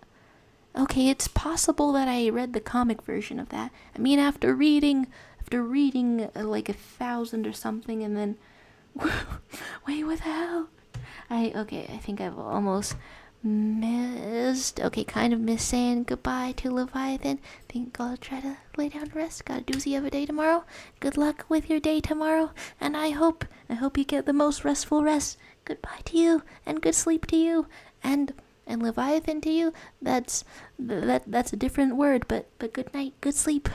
Okay, it's possible that I read the comic version of that. I mean, after reading like 1,000 or something, and then wait, what the hell? I think I've almost missed saying goodbye to Leviathan. Think I'll try to lay down to rest. Got a doozy of a day tomorrow. Good luck with your day tomorrow, and I hope you get the most restful rest. Goodbye to you, and good sleep to you, and Leviathan to you. That's a different word, but good night, good sleep.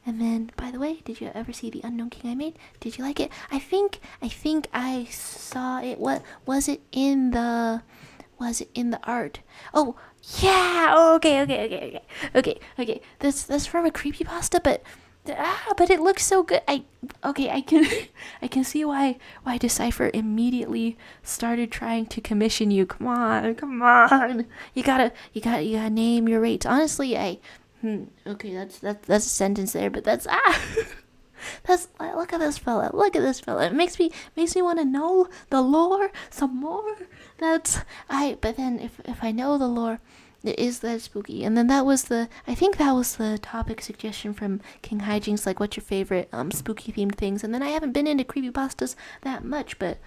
And then, by the way, did you ever see The Unknown King I Made? Did you like it? I think I saw it. What was it in the art? Oh yeah. Oh, okay. That's from a creepypasta, but it looks so good. I can see why Decipher immediately started trying to commission you. Come on. You gotta name your rates. Honestly, okay, that's a sentence there, but that's look at this fella. It makes me want to know the lore some more. But then if I know the lore, it is that spooky. And then I think that was the topic suggestion from King Hijinks, like what's your favorite spooky themed things. And then I haven't been into creepypastas that much, but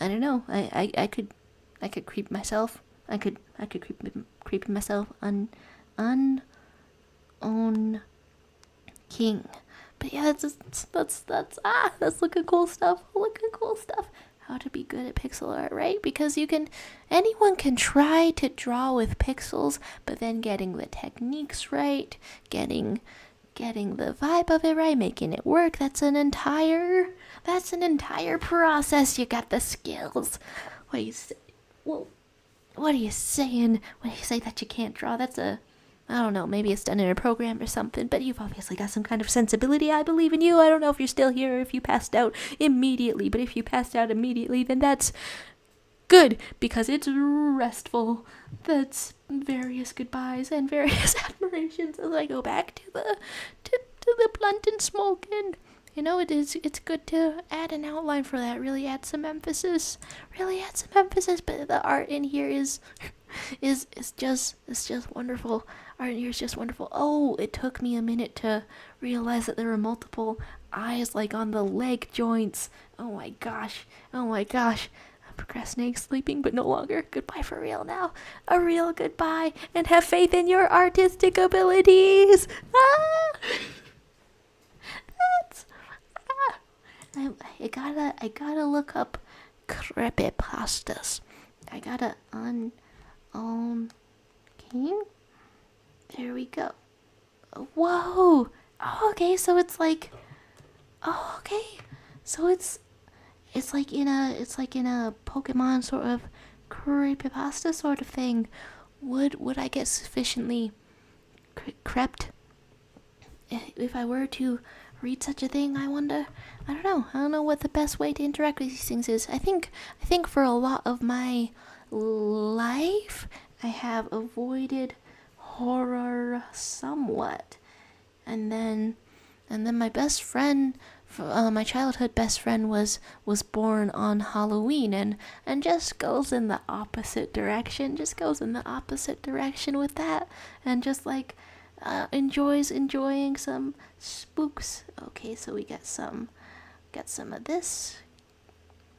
I don't know. I could creep myself. I could creep myself unknown king. But yeah, that's looking cool stuff. How to be good at pixel art, right? Because anyone can try to draw with pixels, but then getting the techniques right, getting the vibe of it right, making it work, that's an entire process. You got the skills. What are you saying when you say that you can't draw? That's a I don't know, maybe it's done in a program or something, but you've obviously got some kind of sensibility. I believe in you. I don't know if you're still here or if you passed out immediately, but if you passed out immediately, then that's good, because it's restful. That's various goodbyes and various admirations as I go back to the blunt and smoking. It's good to add an outline for that. Really add some emphasis. But the art in here is just wonderful. Art in here is just wonderful. Oh, it took me a minute to realize that there were multiple eyes, like on the leg joints. Oh my gosh. I'm procrastinating sleeping, but no longer. Goodbye for real now. A real goodbye, and have faith in your artistic abilities. That's I gotta look up creepypastas. I gotta okay. There we go. Whoa. Oh, okay, so it's like, it's like in a Pokemon sort of creepypasta sort of thing. Would I get sufficiently crept if I were to read such a thing? I wonder. I don't know what the best way to interact with these things is. I think for a lot of my life, I have avoided horror somewhat, and then my best friend, my childhood best friend, was born on Halloween, and just goes in the opposite direction. With that, and just like enjoying some spooks. Okay, so we got some of this.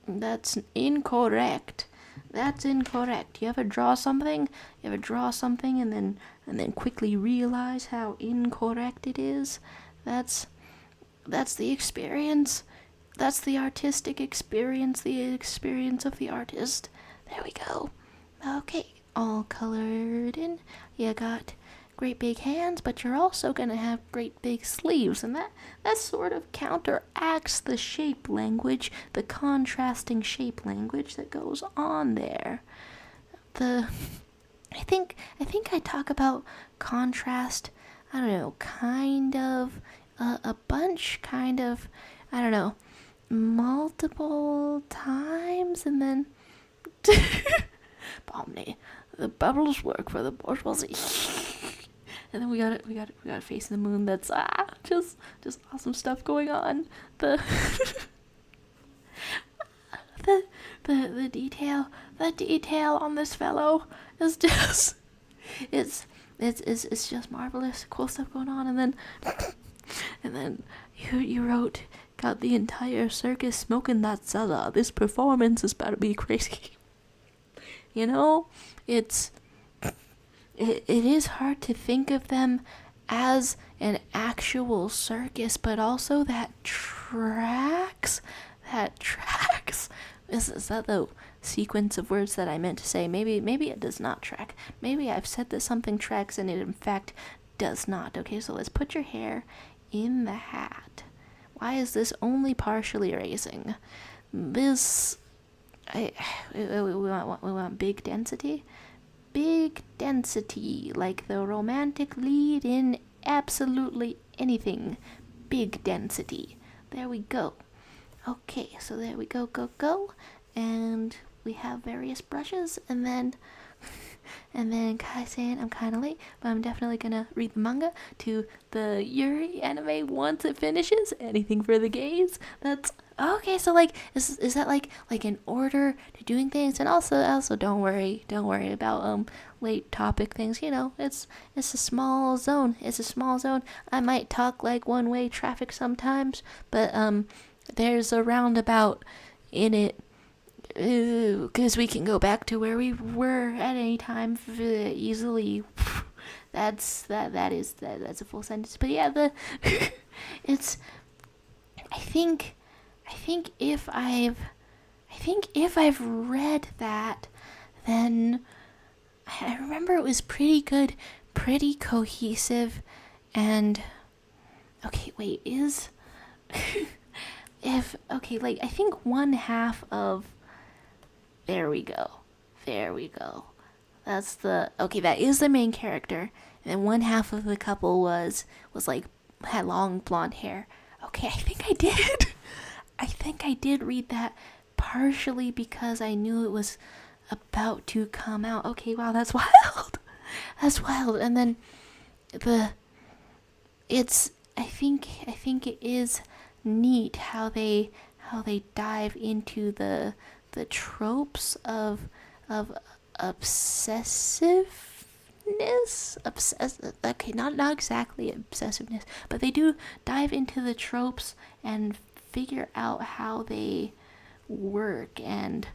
That's incorrect. You ever draw something and then quickly realize how incorrect it is? That's the experience. That's the artistic experience, the experience of the artist. There we go. Okay, all colored in. You got great big hands, but you're also gonna have great big sleeves, and that sort of counteracts the shape language, the contrasting shape language that goes on there. I think I talk about contrast, I don't know, kind of a bunch, kind of, I don't know, multiple times, and then Pomni, the bubbles work for the bourgeoisie. And then we got a face in the moon that's just awesome stuff going on. The detail on this fellow is just it's just marvelous. Cool stuff going on. And then you wrote, got the entire circus smoking that Zaza. This performance is about to be crazy. It is hard to think of them as an actual circus, but also that tracks. Is that the sequence of words that I meant to say? Maybe it does not track. Maybe I've said that something tracks and it in fact does not. Okay, so let's put your hair in the hat. Why is this only partially erasing? We want big density. Big density, like the romantic lead in absolutely anything. Big density. There we go. Okay, so there we go, and we have various brushes, and then Kai saying I'm kind of late, but I'm definitely gonna read the manga to the Yuri anime once it finishes. Anything for the gays. That's okay. So like, is that like an order to doing things? And also don't worry about late topic things. It's a small zone. I might talk like one-way traffic sometimes, but there's a roundabout in it, because we can go back to where we were at any time easily. That's a full sentence. But yeah, it's I think if I've read that, then I remember it was pretty good, pretty cohesive, and okay, wait, is I think one half of there we go. that is the main character. And then one half of the couple was like had long blonde hair. Okay, I think I did. I think I did read that partially because I knew it was about to come out. Okay, wow, that's wild. That's wild. And then I think it is neat how they dive into the tropes of okay, not exactly obsessiveness, but they do dive into the tropes and figure out how they work. And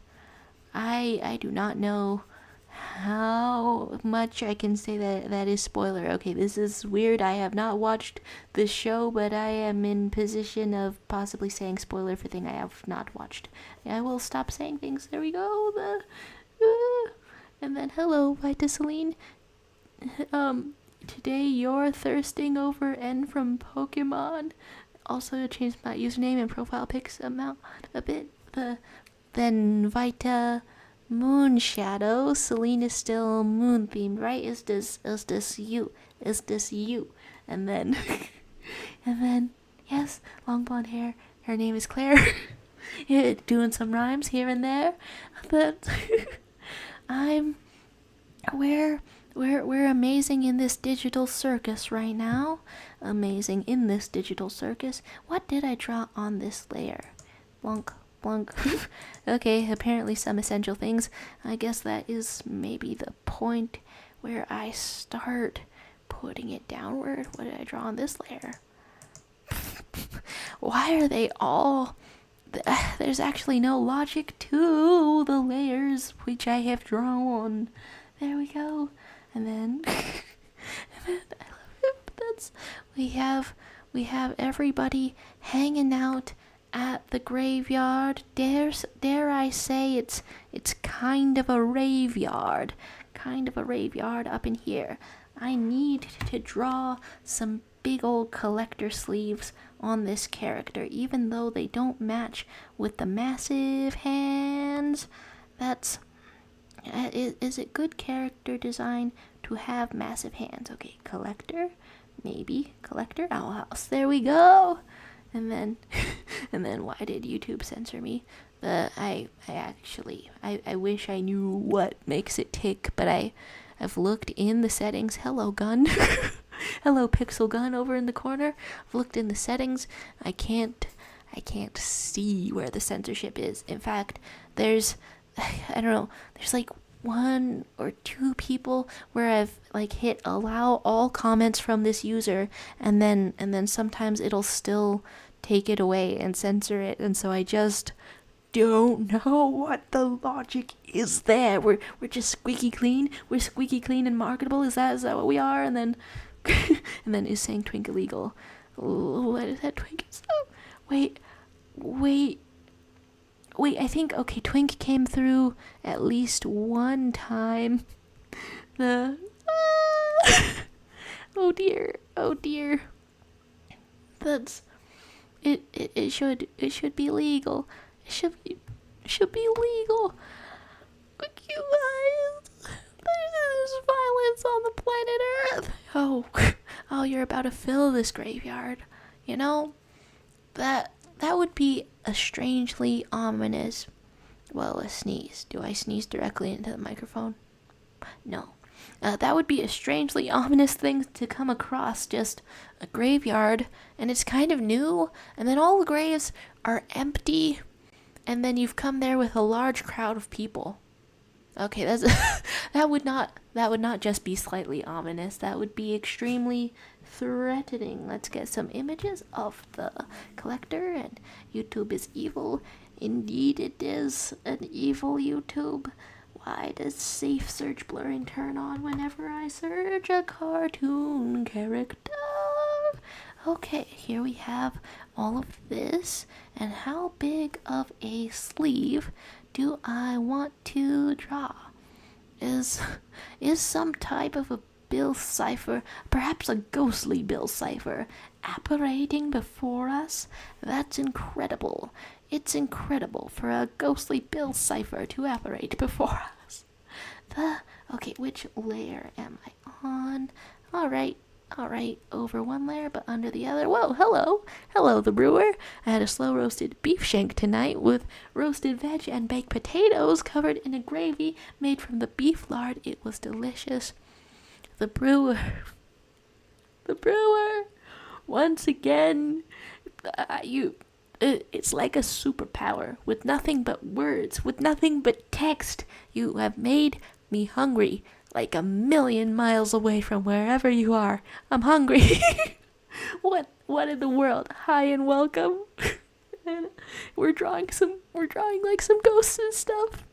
I do not know how much I can say that is spoiler. Okay, this is weird. I have not watched the show, but I am in position of possibly saying spoiler for thing I have not watched. I will stop saying things. There we go. And then hello, Vitaceline. Today you're thirsting over N from Pokemon. Also changed my username and profile pics amount a bit. Then Vita Moonshadow. Celine is still moon themed, right? Is this you? And then yes, long blonde hair. Her name is Claire. Yeah, doing some rhymes here and there. But we're amazing in this digital circus right now. Amazing in this digital circus. What did I draw on this layer? Blunk. Okay, apparently some essential things. I guess that is maybe the point where I start putting it downward. What did I draw on this layer? Why are they all... There's actually no logic to the layers which I have drawn. There we go. And then I love it. We have everybody hanging out at the graveyard. Dare I say it's kind of a raveyard. Kind of a raveyard up in here. I need to draw some big old collector sleeves on this character, even though they don't match with the massive hands. Is it good character design to have massive hands? Okay, collector, maybe collector owl house. There we go. And then why did YouTube censor me? I wish I knew what makes it tick, but I've looked in the settings. Hello, gun. Hello, pixel gun over in the corner. I've looked in the settings. I can't see where the censorship is. In fact, there's like 1 or 2 people where I've like hit allow all comments from this user, and then sometimes it'll still take it away and censor it, and so I just don't know what the logic is there. We're just squeaky clean. We're squeaky clean and marketable. Is that what we are? And then and then is saying twink illegal. What is that twink? Wait. I think okay. Twink came through at least one time. Oh dear. That's it. It should be legal. It should be legal. Look, you guys. There's violence on the planet Earth. Oh, you're about to fill this graveyard. You know, that would be a strangely ominous... Well, a sneeze. Do I sneeze directly into the microphone? No. That would be a strangely ominous thing to come across, just a graveyard, and it's kind of new, and then all the graves are empty, and then you've come there with a large crowd of people. Okay, that would not just be slightly ominous. That would be extremely threatening. Let's get some images of the collector. And YouTube is evil. Indeed, it is an evil YouTube. Why does safe search blurring turn on whenever I search a cartoon character? Okay, here we have all of this. And how big of a sleeve do I want to draw? Is some type of a Bill Cipher, perhaps a ghostly Bill Cipher, apparating before us? That's incredible. It's incredible for a ghostly Bill Cipher to apparate before us. Okay, which layer am I on? Alright, over one layer but under the other. Whoa, hello the brewer. I had a slow roasted beef shank tonight with roasted veg and baked potatoes covered in a gravy made from the beef lard. It was delicious. The brewer, once again, it's like a superpower with nothing but words, with nothing but text. You have made me hungry, like a million miles away from wherever you are. I'm hungry. What in the world? Hi and welcome. And we're drawing like some ghosts and stuff,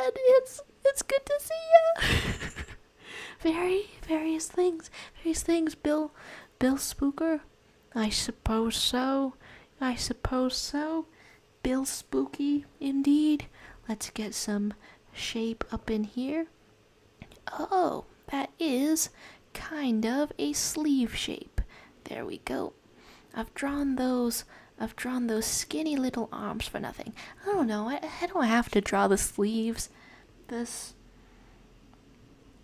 and it's good to see ya. Various things. Bill Spooker. I suppose so. Bill Spooky, indeed. Let's get some shape up in here. Oh, that is kind of a sleeve shape. There we go. I've drawn those skinny little arms for nothing. I don't know. I don't have to draw the sleeves.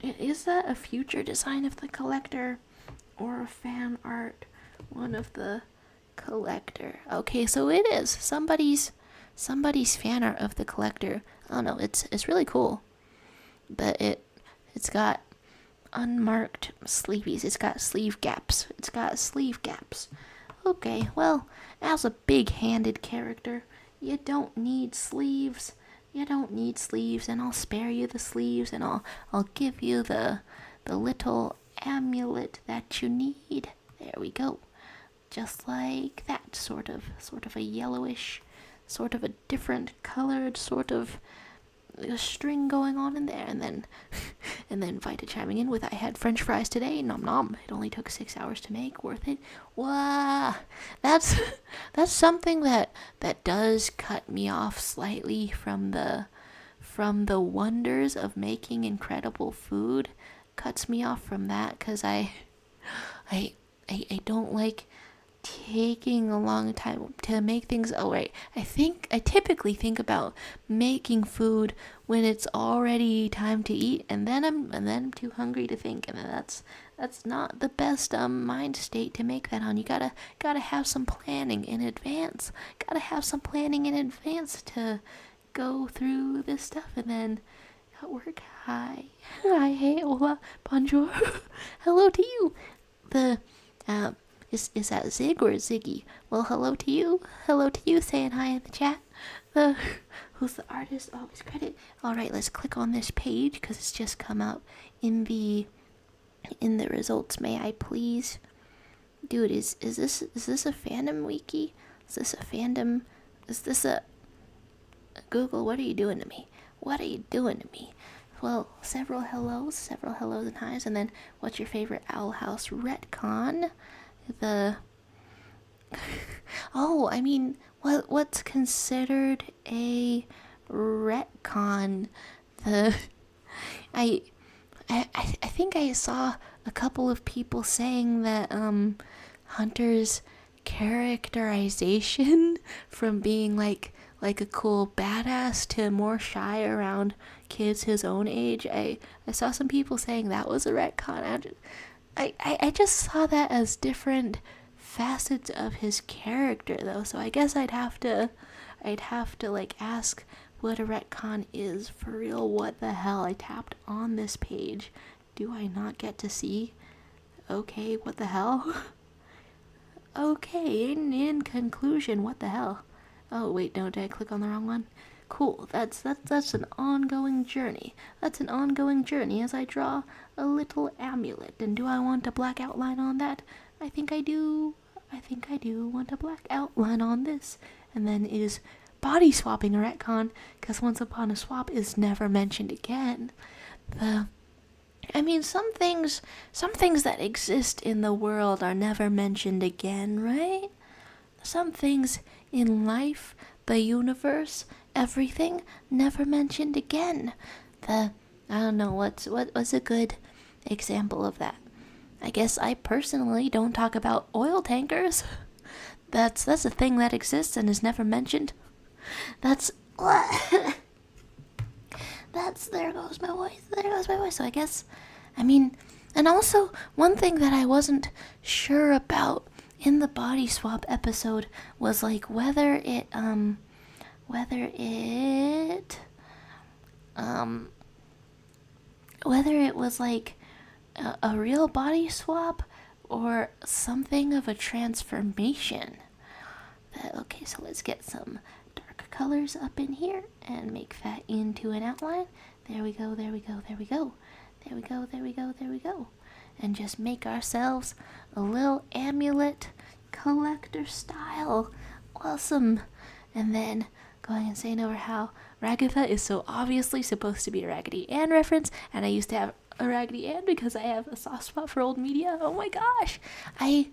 Is that a future design of the collector or a fan art one of the collector? Okay, so it is somebody's fan art of the collector. I don't know. It's really cool, but it's got unmarked sleeves. It's got sleeve gaps. Okay, well, as a big-handed character, you don't need sleeves. And I'll spare you the sleeves, and I'll give you the little amulet that you need. There we go. Just like that, sort of a yellowish, sort of a different colored, sort of a string going on in there, and then Vita chiming in with, I had French fries today, nom nom. It only took 6 hours to make, worth it. Wow, that's something that does cut me off slightly from the wonders of making incredible food. Cuts me off from that, because I don't like taking a long time to make things. Oh wait, I typically think about making food when it's already time to eat, and then I'm too hungry to think, and that's not the best mind state to make that on. You gotta have some planning in advance. To go through this stuff, and then at work. Hi, hey, hola, bonjour, hello to you. Is that Zig or Ziggy? Well, hello to you, saying hi in the chat. Who's the artist? Always credit. Alright, let's click on this page, because it's just come out in the results. May I please? Dude, is this a fandom wiki? Is this a Google? What are you doing to me? Well, several hellos and highs, and then what's your favorite Owl House retcon? What's considered a retcon? I think I saw a couple of people saying that Hunter's characterization from being like a cool badass to more shy around kids his own age. I saw some people saying that was a retcon. I just saw that as different facets of his character, though. So I guess I'd have to like ask what a retcon is for real. What the hell? I tapped on this page. Do I not get to see? Okay, what the hell? Okay, in conclusion, what the hell? Oh wait, no, did I click on the wrong one? Cool, that's an ongoing journey. That's an ongoing journey as I draw a little amulet. And do I want a black outline on that? I think I do want a black outline on this. And then is body swapping a retcon, because Once Upon a Swap is never mentioned again. Some things that exist in the world are never mentioned again, right? Some things in life, the universe, everything, never mentioned again. I don't know, what's a good example of that? I guess I personally don't talk about oil tankers. That's a thing that exists and is never mentioned. That's there goes my voice. There goes my voice. So I guess, I mean, and also one thing that I wasn't sure about in the body swap episode was like whether it was like a real body swap or something of a transformation. Okay, so let's get some dark colors up in here and make that into an outline. There we go, there we go, there we go. There we go, there we go, there we go. And just make ourselves a little amulet collector style. Awesome. And then going and saying over how Ragatha is so obviously supposed to be a Raggedy Ann reference, and I used to have a Raggedy Ann because I have a soft spot for old media. Oh my gosh. I'm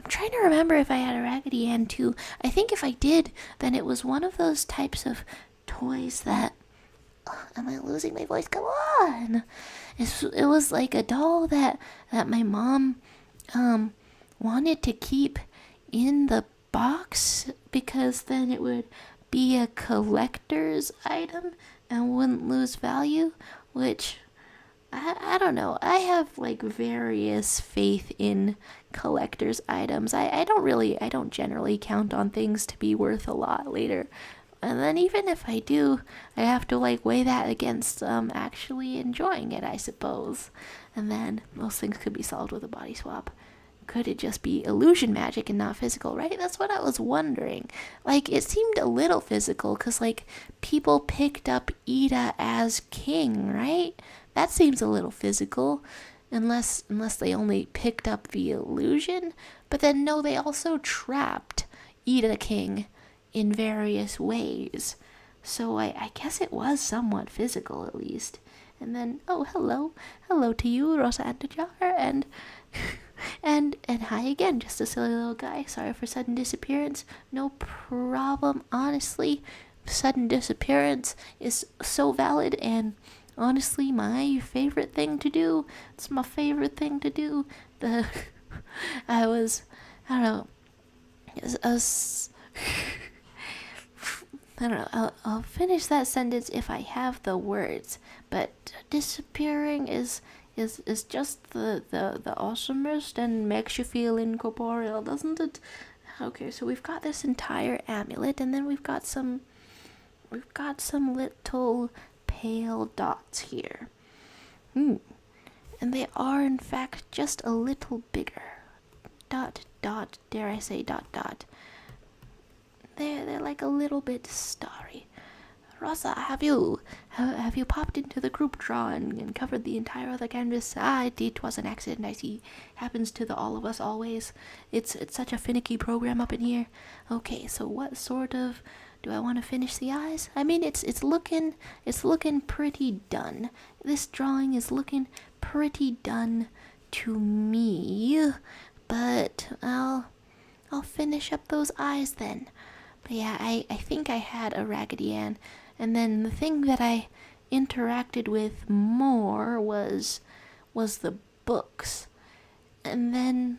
trying to remember if I had a Raggedy Ann too. I think if I did, then it was one of those types of toys that... am I losing my voice? Come on! It was like a doll that my mom wanted to keep in the box because then it would be a collector's item and wouldn't lose value, which I don't know. I have like various faith in collector's items. I don't generally count on things to be worth a lot later. And then even if I do, I have to like weigh that against actually enjoying it, I suppose. And then most things could be solved with a body swap. Could it just be illusion magic and not physical, right? That's what I was wondering. Like, it seemed a little physical because, like, people picked up Ida as king, right? That seems a little physical, unless they only picked up the illusion. But then, no, they also trapped Ida king in various ways. So I guess it was somewhat physical, at least. And then, oh, hello to you, Rosa Antajar, and hi again, just a silly little guy. Sorry for sudden disappearance. No problem, honestly. Sudden disappearance is so valid, and honestly, my favorite thing to do. It's my favorite thing to do. I don't know. I don't know, I'll finish that sentence if I have the words, but disappearing is just the awesomest and makes you feel incorporeal, doesn't it? Okay, so we've got this entire amulet, and then we've got some little pale dots here. And they are in fact just a little bigger. Dot, dot, dare I say dot, dot. They're like a little bit starry. Rosa, have you popped into the group draw and covered the entire other canvas? It was an accident, I see. Happens to all of us always. It's such a finicky program up in here. Okay, so what sort of... do I want to finish the eyes? I mean, it's looking pretty done. This drawing is looking pretty done to me. But I'll finish up those eyes then. But yeah, I think I had a Raggedy Ann, and then the thing that I interacted with more was the books. And then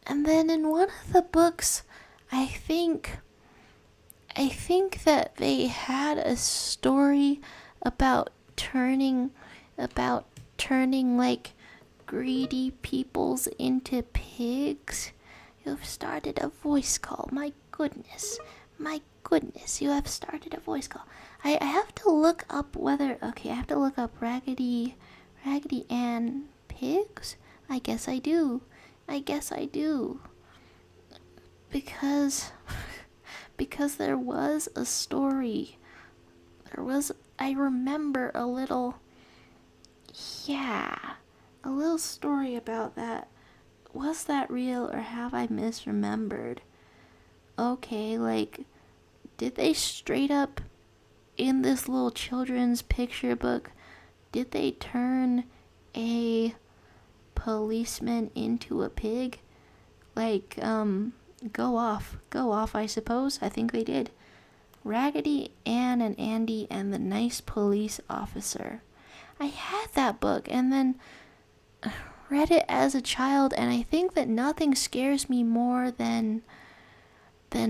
in one of the books, I think that they had a story about turning like greedy peoples into pigs. You've started a voice call. My goodness, you have started a voice call. I have to look up I have to look up Raggedy Ann pigs? I guess I do. Because there was a story. I remember a little story about that. Was that real, or have I misremembered? Okay, like, did they straight up, in this little children's picture book, did they turn a policeman into a pig? Like, go off, I suppose. I think they did. Raggedy Ann and Andy and the Nice Police Officer. I had that book, and then read it as a child, and I think that nothing scares me more than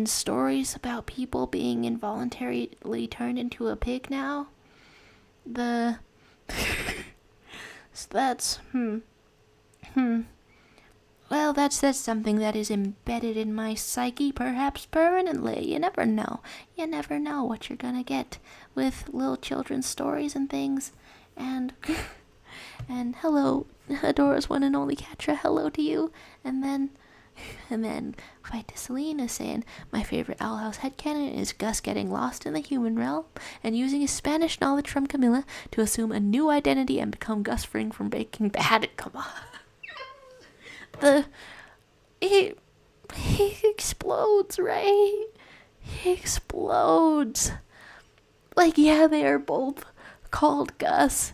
stories about people being involuntarily turned into a pig now. the so that's well, that's something that is embedded in my psyche, perhaps permanently. You never know. You never know what you're gonna get with little children's stories and things. And and hello, Adora's one and only Catra. Hello to you. And then Vitaceline is saying, my favorite Owl House headcanon is Gus getting lost in the human realm and using his Spanish knowledge from Camilla to assume a new identity and become Gus Fring from Breaking Bad. Come on. He explodes, right? He explodes. Like, yeah, they are both called Gus.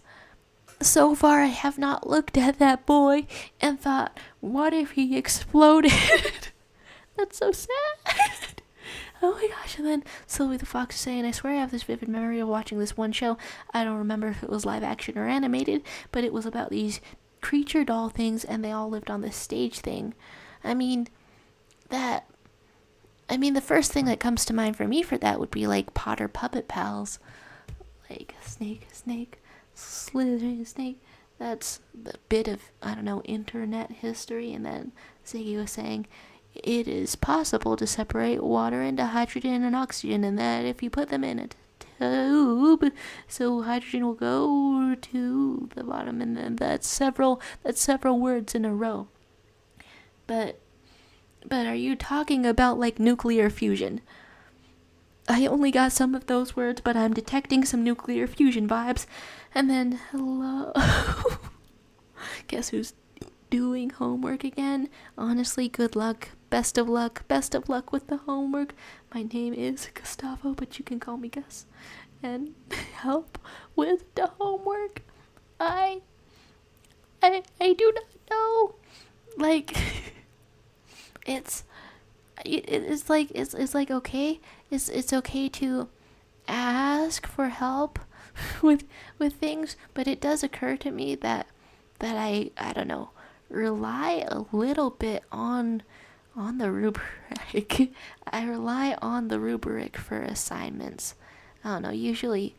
So far, I have not looked at that boy and thought, what if he exploded? That's so sad. Oh my gosh. And then Sylvie the Fox is saying, I swear I have this vivid memory of watching this one show. I don't remember if it was live action or animated, but it was about these creature doll things, and they all lived on this stage thing. The first thing that comes to mind for me for that would be like Potter Puppet Pals. Like snake, slithering snake. That's the bit of, internet history. And then Ziggy was saying, it is possible to separate water into hydrogen and oxygen, and that if you put them in a tube, so hydrogen will go to the bottom, and then that's several words in a row. But are you talking about like nuclear fusion? I only got some of those words, but I'm detecting some nuclear fusion vibes. And then hello. Guess who's doing homework again? Honestly, good luck. Best of luck with the homework. My name is Gustavo, but you can call me Gus. And help with the homework. I do not know. Like, it's okay. It's okay to ask for help with things, but it does occur to me that I don't know, rely a little bit on the rubric. I rely on the rubric for assignments. I don't know, usually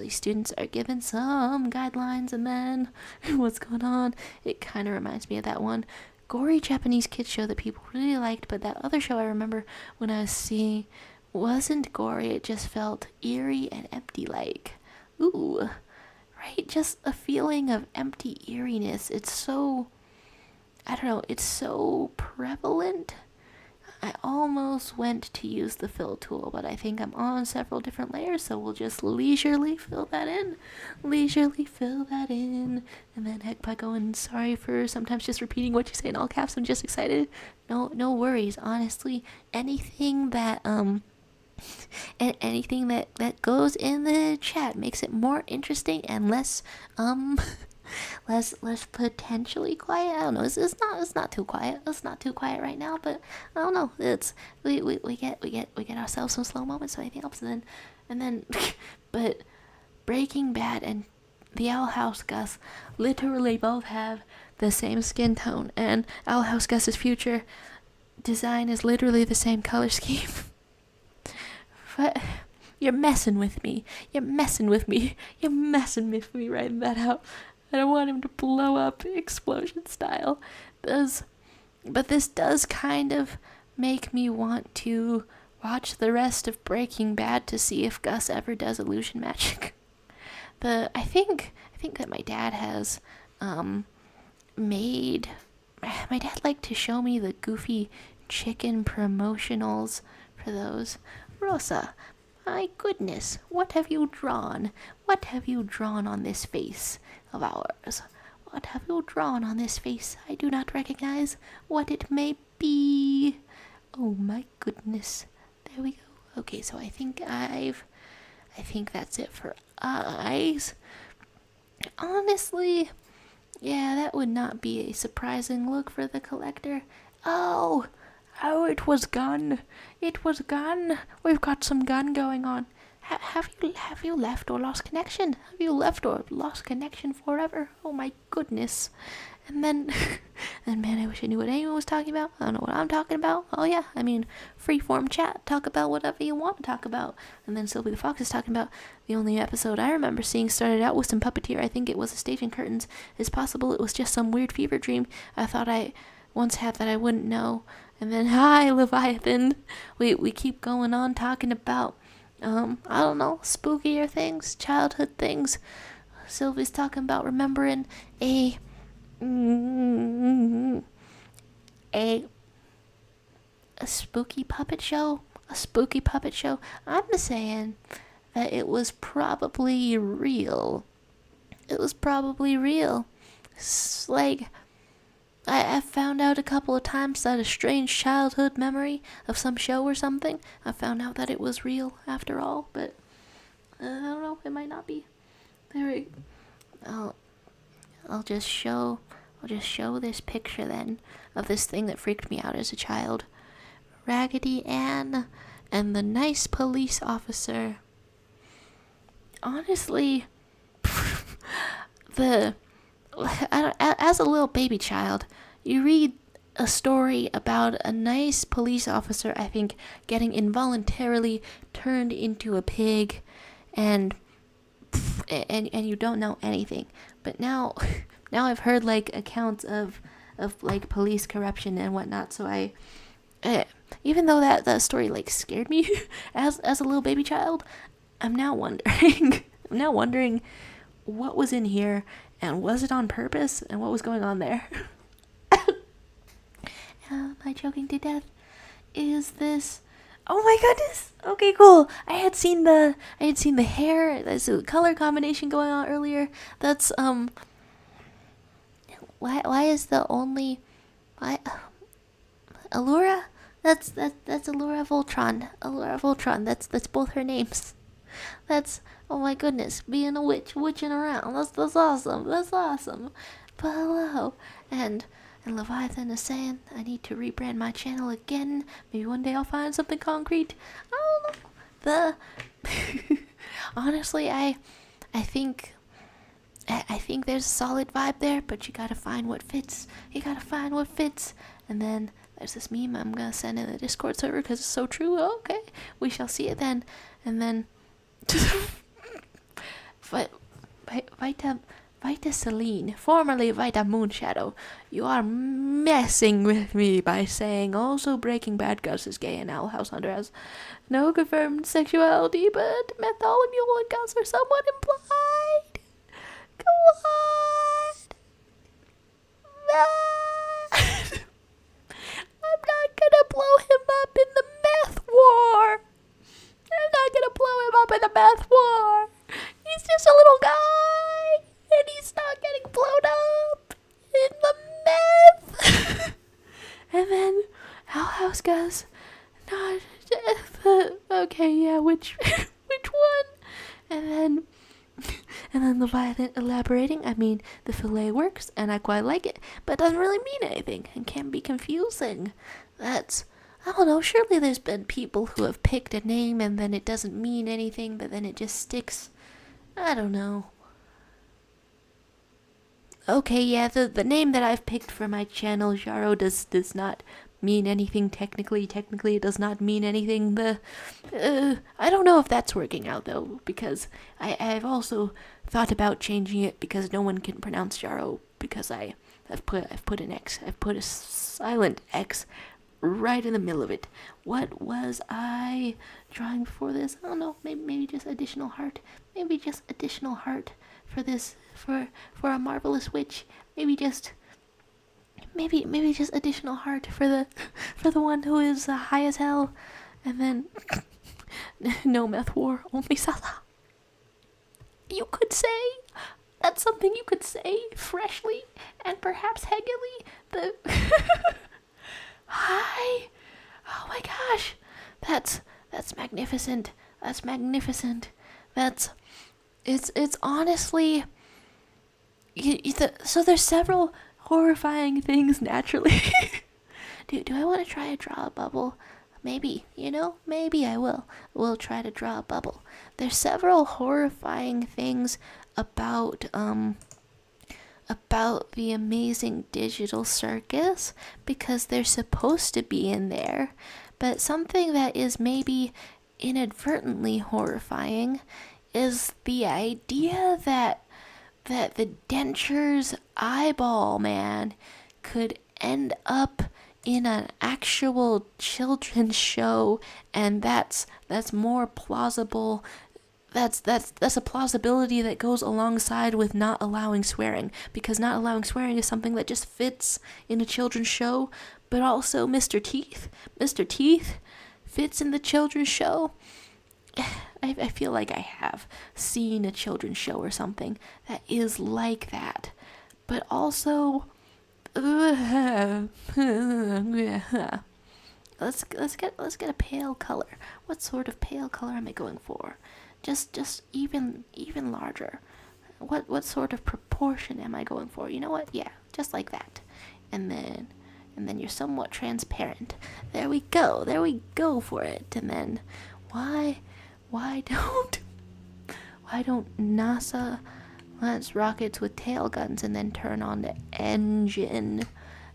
students are given some guidelines, and then what's going on? It kind of reminds me of that one gory Japanese kids show that people really liked, but that other show I remember when I was seeing wasn't gory, it just felt eerie and empty, like, ooh, right? Just a feeling of empty eeriness. It's so, I don't know, it's so prevalent. I almost went to use the fill tool, but I think I'm on several different layers, so we'll just leisurely fill that in. And then Heckpie going, sorry for sometimes just repeating what you say in all caps, I'm just excited. No worries, honestly. Anything that goes in the chat makes it more interesting and less less potentially quiet. I don't know. It's not too quiet. It's not too quiet right now, but I don't know. It's we get ourselves some slow moments, so anything else, and then but Breaking Bad and the Owl House Gus literally both have the same skin tone, and Owl House Gus's future design is literally the same color scheme. But you're messing with me writing that out. I don't want him to blow up explosion style. But this does kind of make me want to watch the rest of Breaking Bad to see if Gus ever does illusion magic. I think that my dad has my dad liked to show me the Goofy Chicken promotionals for those. Rosa, my goodness, what have you drawn? What have you drawn on this face of ours? What have you drawn on this face I do not recognize what it may be? Oh my goodness. There we go. Okay, so I think that's it for eyes. Honestly, yeah, that would not be a surprising look for the collector. Oh, it was gun. We've got some gun going on. Have you left or lost connection? Have you left or lost connection forever? Oh my goodness. And then, and man, I wish I knew what anyone was talking about. I don't know what I'm talking about. Oh yeah, I mean, freeform chat. Talk about whatever you want to talk about. And then Sylvie the Fox is talking about the only episode I remember seeing started out with some puppeteer. I think it was a staging curtains. It's possible it was just some weird fever dream I thought I once had that I wouldn't know. And then, hi, Leviathan. We keep going on talking about, I don't know, spookier things, childhood things. Sylvie's talking about remembering a spooky puppet show. I'm saying that it was probably real. It's like, I found out a couple of times that a strange childhood memory of some show or something, I found out that it was real after all, but I don't know, it might not be. I'll just show this picture then of this thing that freaked me out as a child. Raggedy Ann and the nice police officer. Honestly, as a little baby child, you read a story about a nice police officer, I think, getting involuntarily turned into a pig, and you don't know anything. But now I've heard like accounts of like police corruption and whatnot. So I even though that story like scared me as a little baby child, I'm now wondering what was in here, and was it on purpose, and what was going on there. Am I choking to death? Is this? Oh my goodness! Okay, cool. I had seen the hair. There's a color combination going on earlier. That's Why is the only Allura? That's Allura Voltron. That's both her names. That's, oh my goodness, being a witching around. That's awesome. But hello, and Leviathan is saying I need to rebrand my channel again. Maybe one day I'll find something concrete. I don't know. Honestly, I think there's a solid vibe there, but you gotta find what fits. And then there's this meme I'm gonna send in the Discord server because it's so true. Okay, we shall see it then. And then, Vita Celine, formerly Vita Moonshadow, you are messing with me by saying also Breaking Bad Gus is gay and Owl House Hunter has no confirmed sexuality, but Bartholomew and Gus are somewhat implied. Go on. I'm not gonna blow him up in the meth war. He's just a little guy, and he's not getting blown up in the meth. And then Owl House Gus, not okay, yeah, which one? And then Leviathan elaborating, I mean, the fillet works, and I quite like it, but it doesn't really mean anything, and can be confusing. That's, I don't know, surely there's been people who have picked a name, and then it doesn't mean anything, but then it just sticks. I don't know. Okay, yeah, the name that I've picked for my channel, Jaro, does not mean anything technically. Technically, it does not mean anything. I don't know if that's working out, though, because I've also thought about changing it because no one can pronounce Jaro, because I've put an X. I've put a silent X right in the middle of it. What was I trying for this? I don't know, maybe just additional heart. Maybe just additional heart for this, for a marvelous witch. Maybe just additional heart for the one who is high as hell. And then no meth war, only Sala. You could say that's something you could say freshly and perhaps heggily. The hi. Oh my gosh. That's magnificent. It's honestly so there's several horrifying things naturally. Do I want to try a draw a bubble? maybe, maybe I will try to draw a bubble. There's several horrifying things about the Amazing Digital Circus because they're supposed to be in there, but something that is maybe inadvertently horrifying is the idea that the denture's eyeball man could end up in an actual children's show, and that's more plausible. That's a plausibility that goes alongside with not allowing swearing, because not allowing swearing is something that just fits in a children's show. But also Mr. Teeth fits in the children's show. I feel like I have seen a children's show or something that is like that. But also, let's get a pale color. What sort of pale color am I going for? Just even larger. What sort of proportion am I going for? You know what? Yeah, just like that. And then you're somewhat transparent. There we go for it. And then why don't NASA launch rockets with tail guns and then turn on the engine?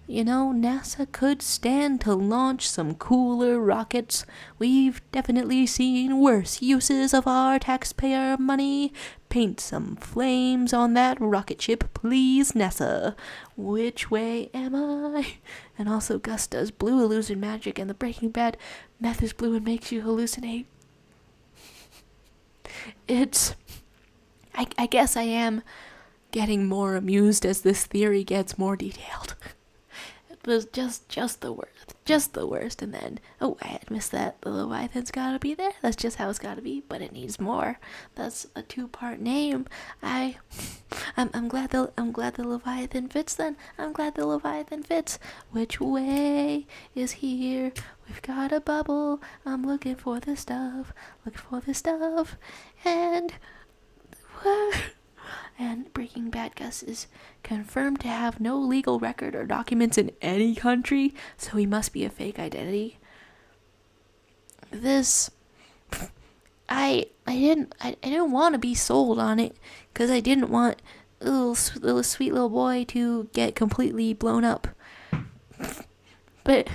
NASA could stand to launch some cooler rockets. We've definitely seen worse uses of our taxpayer money. Paint some flames on that rocket ship, please, NASA. Which way am I? And also, Gus does blue illusion magic, and the Breaking Bad meth is blue and makes you hallucinate. I guess I am getting more amused as this theory gets more detailed. It was just the worst, and then, I had missed that, the Leviathan's gotta be there, that's just how it's gotta be, but it needs more. That's a 2-part name. I'm glad the Leviathan fits then, I'm glad the Leviathan fits. Which way is here? We've got a bubble, I'm looking for the stuff, and Breaking Bad Gus is confirmed to have no legal record or documents in any country, so he must be a fake identity. I didn't want to be sold on it, because I didn't want little sweet little boy to get completely blown up. But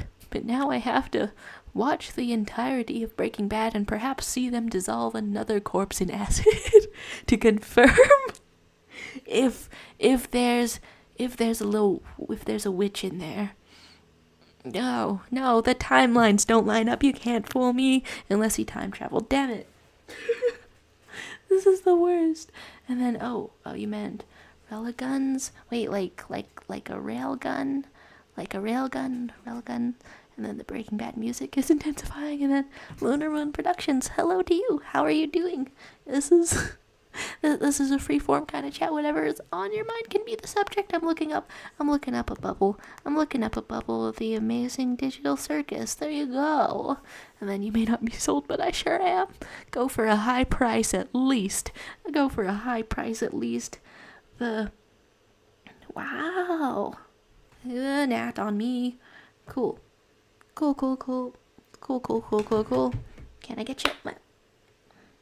now I have to watch the entirety of Breaking Bad and perhaps see them dissolve another corpse in acid to confirm if there's a witch in there. No, the timelines don't line up. You can't fool me unless he time traveled. Damn it. This is the worst. And then you meant railguns? Wait, like a railgun? Like a railgun? And then the Breaking Bad music is intensifying, and then Lunar Moon Productions, hello to you. How are you doing? This is a free-form kind of chat. Whatever is on your mind can be the subject. I'm looking up a bubble. Of the Amazing Digital Circus. There you go. And then you may not be sold, but I sure am. Go for a high price at least. Wow. Nat on me. Cool. Can I get you?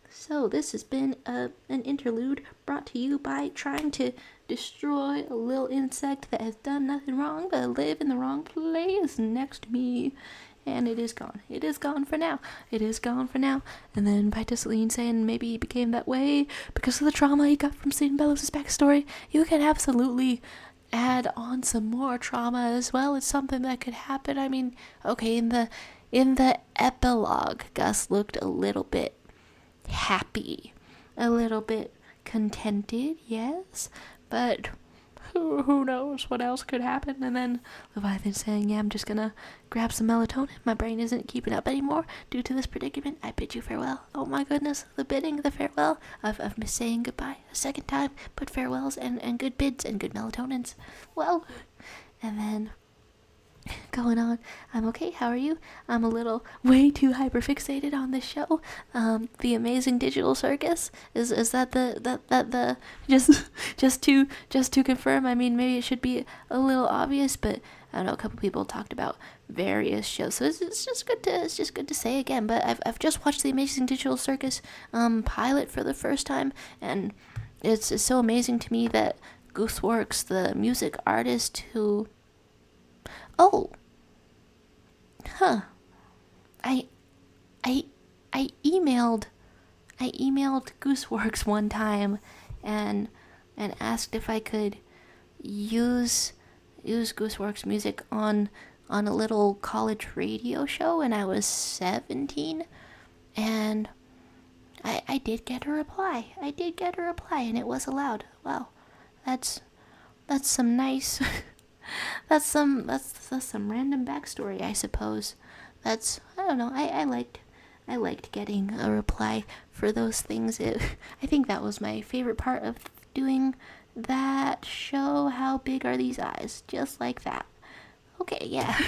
So this has been an interlude brought to you by trying to destroy a little insect that has done nothing wrong but live in the wrong place next to me. And it is gone. It is gone for now. And then Vitaceline saying maybe he became that way because of the trauma he got from seeing Bellows' backstory. You can absolutely add on some more trauma as well. It's something that could happen. I mean, okay, in the epilogue, Gus looked a little bit happy, a little bit contented, yes, but who knows what else could happen. And then Leviathan saying, I'm just gonna grab some melatonin. My brain isn't keeping up anymore due to this predicament. I bid you farewell. Oh my goodness, the farewell of Miss saying goodbye a second time, but farewells and good bids and good melatonins. Well, and then going on, I'm okay, how are you? I'm a little way too hyperfixated on this show. The Amazing Digital Circus is that the just to confirm. I mean, maybe it should be a little obvious, but I don't know, a couple people talked about various shows. So it's just good to say again. But I've just watched the Amazing Digital Circus pilot for the first time, and it's so amazing to me that Gooseworx, the music artist who, oh, huh, I I emailed Gooseworx one time and asked if I could use Gooseworx music on a little college radio show when I was 17, and I did get a reply. And it was allowed. Wow, that's some nice that's some random backstory, I suppose. I don't know. I liked getting a reply for those things. I think that was my favorite part of doing that show. How big are these eyes? Just like that. Okay, yeah.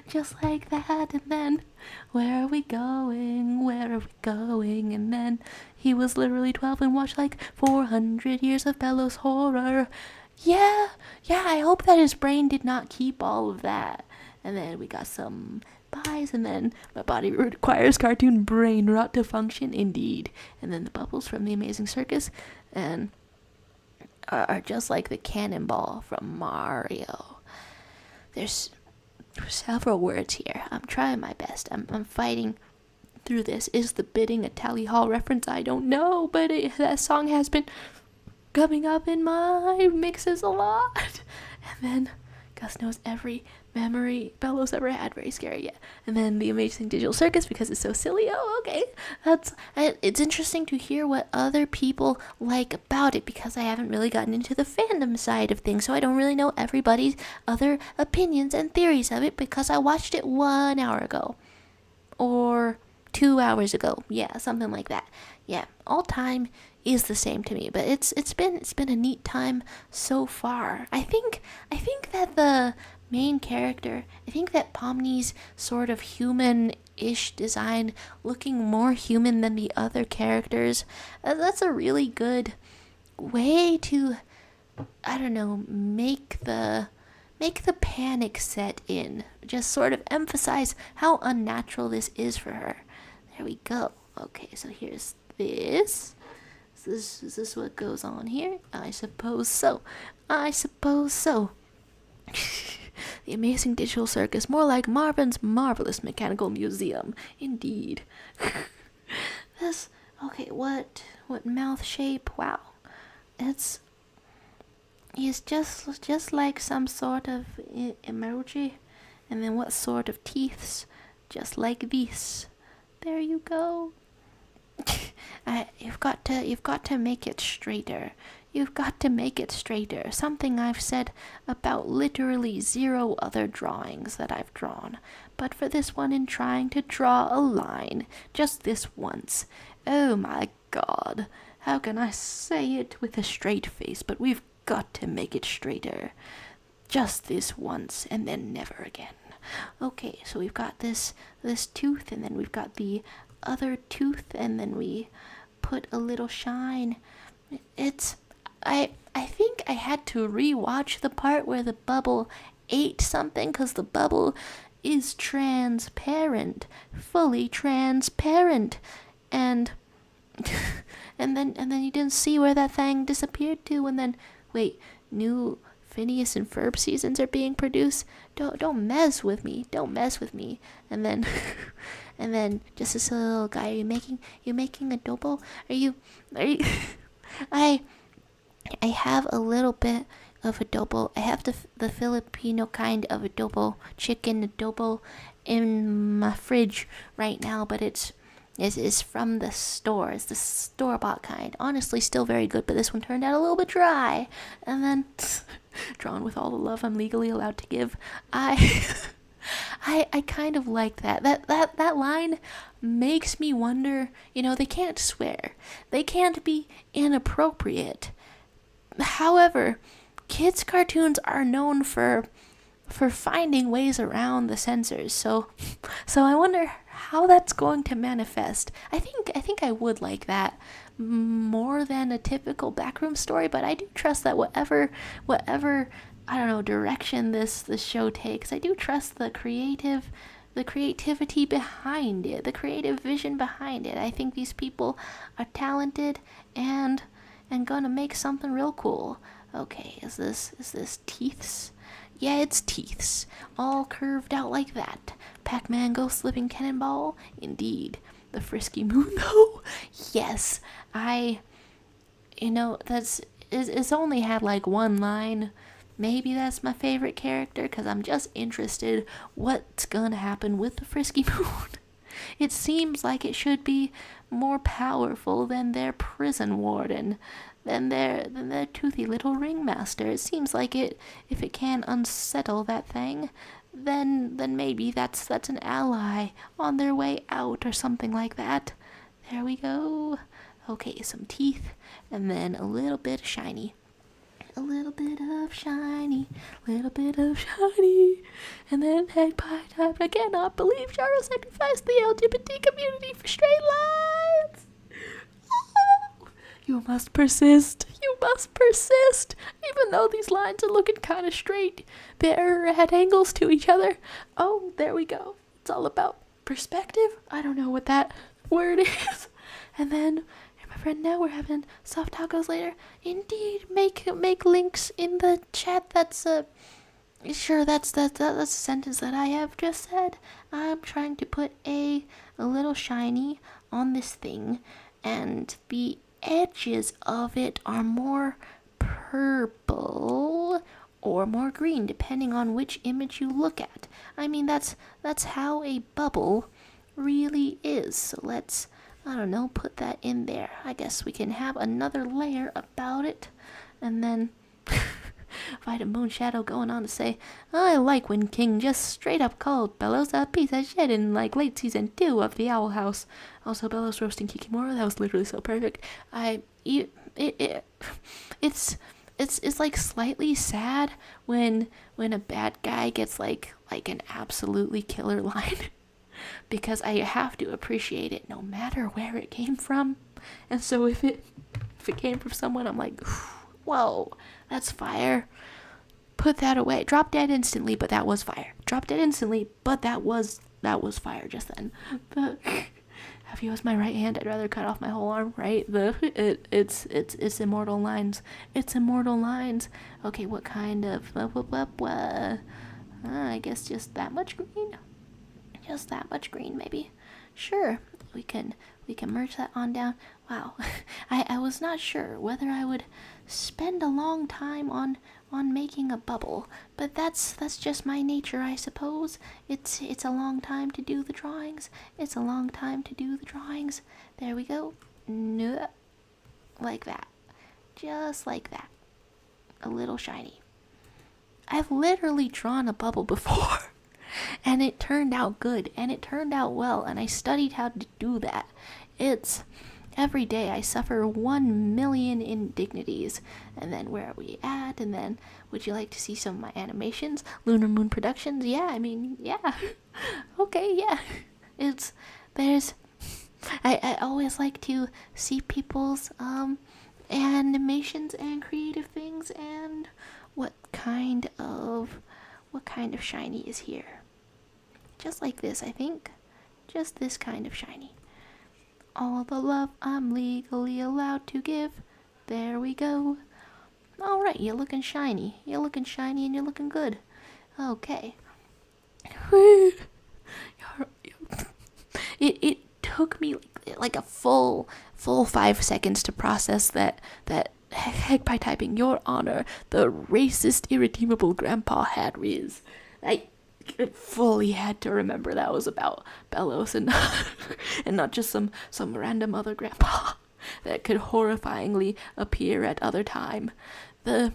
Just like that. And then, where are we going? And then, he was literally 12 and watched like 400 years of Bellows horror. Yeah, I hope that his brain did not keep all of that. And then we got some pies, and then my body requires cartoon brain rot to function, indeed. And then the bubbles from the Amazing Circus and are just like the cannonball from Mario. There's several words here. I'm trying my best. I'm fighting through this. Is the bidding a Tally Hall reference? I don't know, but that song has been coming up in my mixes a lot. And then Gus knows every memory Bellows ever had. Very scary, yeah. And then the Amazing Digital Circus because it's so silly. Oh, okay. It's interesting to hear what other people like about it because I haven't really gotten into the fandom side of things, so I don't really know everybody's other opinions and theories of it because I watched it 1 hour ago. Or 2 hours ago. Yeah, something like that. Yeah, all time is the same to me, but it's been a neat time so far. I think that the main character, I think that Pomni's sort of human-ish design, looking more human than the other characters, that's a really good way to, I don't know, make the panic set in. Just sort of emphasize how unnatural this is for her. There we go. Okay, so here's this. Is this what goes on here? I suppose so. The Amazing Digital Circus, more like Marvin's Marvelous Mechanical Museum. Indeed. This, okay, what mouth shape? Wow. He's just like some sort of emoji. And then what sort of teeths? Just like this. There you go. You've got to make it straighter. Something I've said about literally 0 other drawings that I've drawn. But for this one, in trying to draw a line, just this once. Oh my God. How can I say it with a straight face? But we've got to make it straighter. Just this once, and then never again. Okay, so we've got this tooth, and then we've got the other tooth, and then we put a little shine. I think I had to rewatch the part where the bubble ate something, because the bubble is transparent, fully transparent, and and then you didn't see where that thing disappeared to, and then wait, new Phineas and Ferb seasons are being produced. Don't mess with me. And then and then just this little guy, are you making adobo? Are you I have a little bit of adobo. I have the Filipino kind of adobo, chicken adobo, in my fridge right now, but it's from the store. It's the store-bought kind. Honestly, still very good, but this one turned out a little bit dry. And then, drawn with all the love I'm legally allowed to give, I kind of like that. That line makes me wonder, they can't swear. They can't be inappropriate. However, kids' cartoons are known for finding ways around the censors. So I wonder how that's going to manifest. I think I would like that more than a typical backroom story, but I do trust that whatever I don't know, direction this show takes. I do trust the creativity behind it, the creative vision behind it. I think these people are talented and gonna make something real cool. Okay, is this teeths? Yeah, it's teeths, all curved out like that. Pac-Man ghost living cannonball, indeed. The frisky moon, though. Yes, it's only had like one line. Maybe that's my favorite character because I'm just interested what's gonna happen with the frisky moon. It seems like it should be more powerful than their prison warden, than their toothy little ringmaster. It seems like if it can unsettle that thing, then maybe that's an ally on their way out or something like that. There we go. Okay, some teeth, and then a little bit of shiny. A little bit of shiny, and then egg pie time. I cannot believe Charles sacrificed the LGBT community for straight lines. Oh, you must persist. Even though these lines are looking kind of straight, they're at angles to each other. Oh, there we go. It's all about perspective. I don't know what that word is. And then, my friend, now we're having soft tacos later. Indeed, make links in the chat. That's a sentence that I have just said. I'm trying to put a little shiny on this thing, and the edges of it are more purple or more green, depending on which image you look at. I mean, that's how a bubble really is. So let's, I don't know, put that in there. I guess we can have another layer about it. And then Vitamin Moon Shadow going on to say, I like when King just straight up called Bellows a piece of shit in like late season 2 of the Owl House. Also, Bellows roasting Kikimora, that was literally so perfect. It's like slightly sad when a bad guy gets like an absolutely killer line. Because I have to appreciate it no matter where it came from. And so if it came from someone, I'm like, whoa, that's fire. Put that away. Drop dead instantly, but that was fire. Drop dead instantly, but that was fire just then. If you was my right hand, I'd rather cut off my whole arm, right? It's immortal lines. It's immortal lines. Okay, what kind of I guess just that much green. Just that much green, maybe. Sure, we can merge that on down. Wow, I was not sure whether I would spend a long time on making a bubble, but that's just my nature, I suppose. It's a long time to do the drawings. There we go. No, like that, just like that. A little shiny. I've literally drawn a bubble before. And it turned out good, and it turned out well, and I studied how to do that. It's every day I suffer 1 million indignities. And then where are we at? And then, would you like to see some of my animations? Lunar Moon Productions? Yeah, I mean, yeah. Okay, yeah. I always like to see people's animations and creative things, and what kind of shiny is here. Just like this, I think. Just this kind of shiny. All the love I'm legally allowed to give. There we go. Alright, you're looking shiny. And you're looking good. Okay. It took me like a full 5 seconds to process that heck by typing, Your Honor, the racist, irredeemable grandpa had Riz. I fully had to remember that was about Bellows and not just some random other grandpa that could horrifyingly appear at other time. That's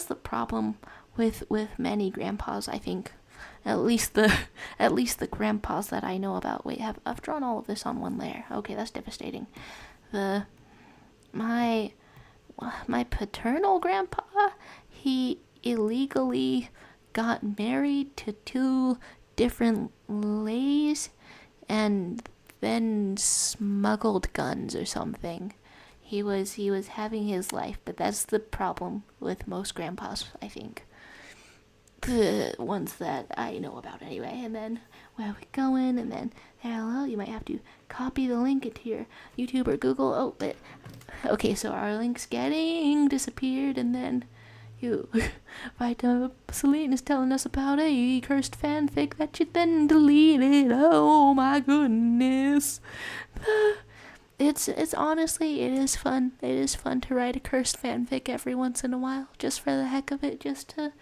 the problem with many grandpas, I think. At least the grandpas that I know about. Wait, I've drawn all of this on one layer. Okay, that's devastating. My paternal grandpa, he illegally got married to 2 different ladies and then smuggled guns or something. he was having his life, but that's the problem with most grandpas, I think. The ones that I know about anyway. And then where we going? And then hello, you might have to copy the link into your YouTube or Google. Oh, but okay, so our link's getting disappeared, and then you Celine is telling us about a cursed fanfic that you then deleted. Oh my goodness. It's honestly, it is fun. It is fun to write a cursed fanfic every once in a while, just for the heck of it, just to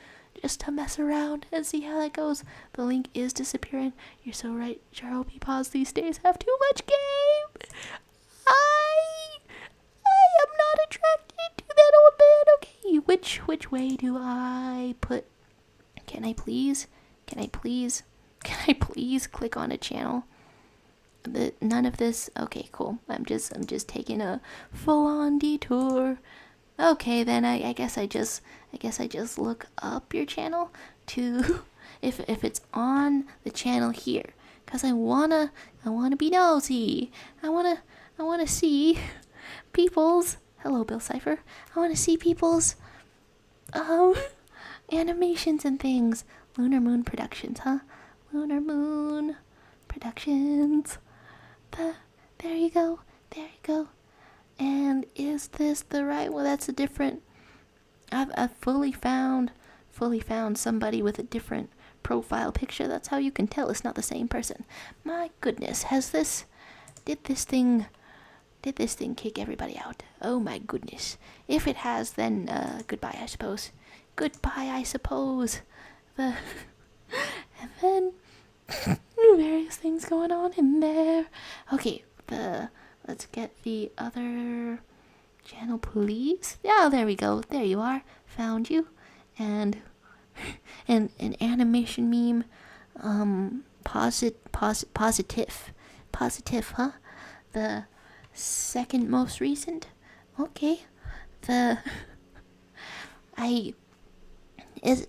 mess around and see how that goes. The link is disappearing. You're so right. Jarl Peepaws these days have too much game. I am not attracted to that old man. Okay, which way do I put? Can I please click on a channel? None of this. Okay, cool. I'm just taking a full-on detour. Okay, then I guess I just look up your channel to if it's on the channel here, cause I wanna be nosy. I wanna see people's, hello Bill Cipher. I wanna see people's animations and things. Lunar Moon Productions, huh? Lunar Moon Productions. There you go. And is this the right one? That's a different. I've fully found somebody with a different profile picture. That's how you can tell it's not the same person. My goodness, did this thing kick everybody out? Oh my goodness. If it has, then goodbye, I suppose. And then various things going on in there. Okay, let's get the other channel, please. Yeah, there we go. There you are. Found you. And an animation meme. Positive, huh? The second most recent. Okay. Is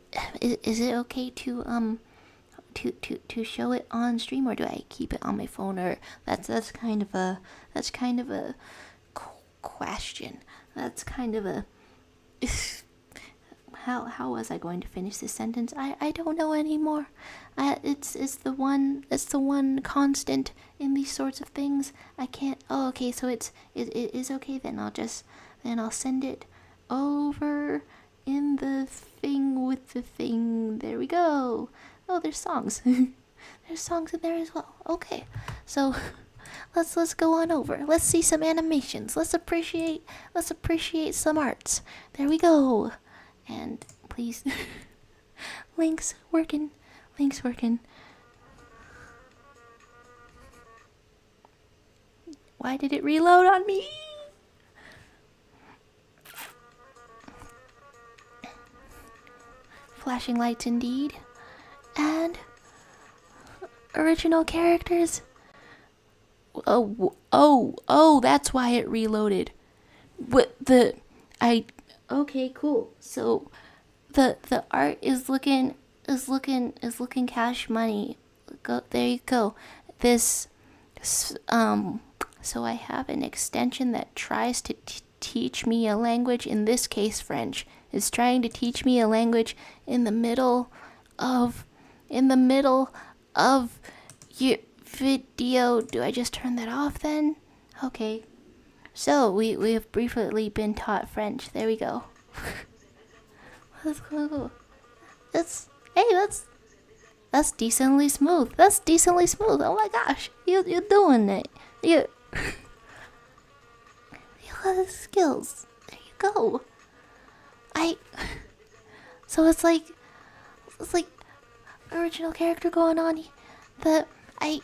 it okay to show it on stream, or do I keep it on my phone? Or that's kind of a question. That's kind of a how was I going to finish this sentence? I don't know anymore. It's the one constant in these sorts of things. I can't. Oh, okay. So it is okay. Then I'll send it over in the thing with the thing. There we go. Oh, there's songs. There's songs in there as well. Okay. So let's go on over. Let's see some animations. Let's appreciate some arts. There we go. And please, links working. Why did it reload on me? Flashing lights indeed. And original characters. Oh, that's why it reloaded. Okay, cool. So the art is looking cash money. There you go. So I have an extension that tries to teach me a language, in this case French. It's trying to teach me a language in the middle of your video. Do I just turn that off then? Okay. So we have briefly been taught French. There we go. That's cool. That's decently smooth. Oh my gosh, you're doing it. You got the skills. There you go. So it's like original character going on. I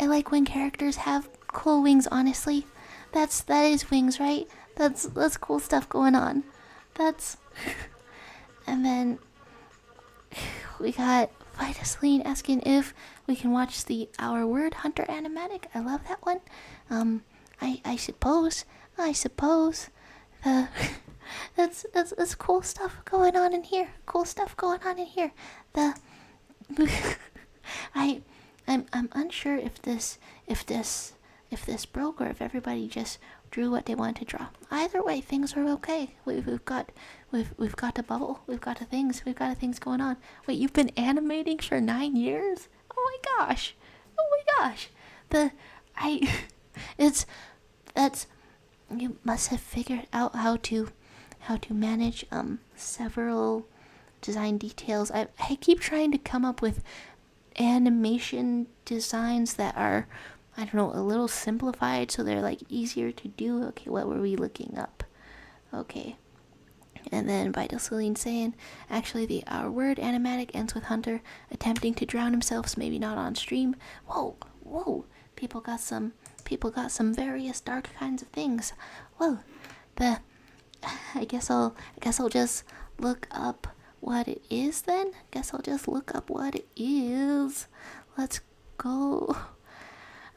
like when characters have cool wings. Honestly, that is wings, right? That's cool stuff going on. And then we got Vitaceline asking if we can watch the Our Word Hunter animatic. I love that one. I suppose. That's cool stuff going on in here. I'm unsure if this broke, or if everybody just drew what they wanted to draw. Either way, things are okay. We've got a bubble. We've got things going on. Wait, you've been animating for 9 years? Oh my gosh! Oh my gosh! You must have figured out how to manage several design details. I keep trying to come up with animation designs that are, I don't know, a little simplified so they're like easier to do. Okay, what were we looking up? Okay. And then Vital Celine saying, actually our word animatic ends with Hunter attempting to drown himself, so maybe not on stream. Whoa. People got some various dark kinds of things. Whoa. I guess I'll just look up what it is then. Let's go.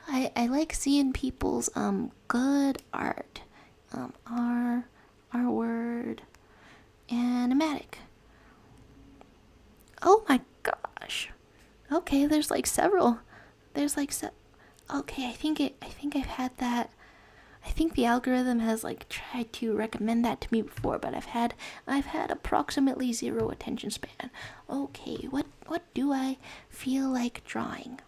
I like seeing people's good art. Our word animatic. Oh my gosh. Okay, there's like several. Okay, I think I've had that. I think the algorithm has like tried to recommend that to me before, but I've had approximately 0 attention span. Okay, what do I feel like drawing?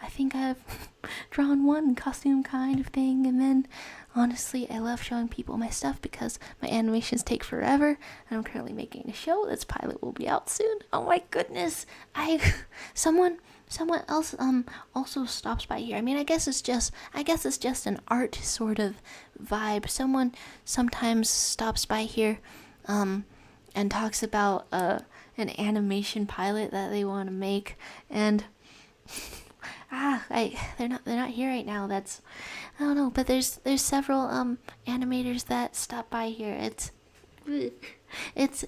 I think I've drawn one costume kind of thing, and then honestly I love showing people my stuff because my animations take forever, and I'm currently making a show. This pilot will be out soon. Oh my goodness. Someone else also stops by here. I mean, I guess it's just an art sort of vibe. Someone sometimes stops by here and talks about an animation pilot that they want to make, and they're not here right now. That's, I don't know, but there's several animators that stop by here. It's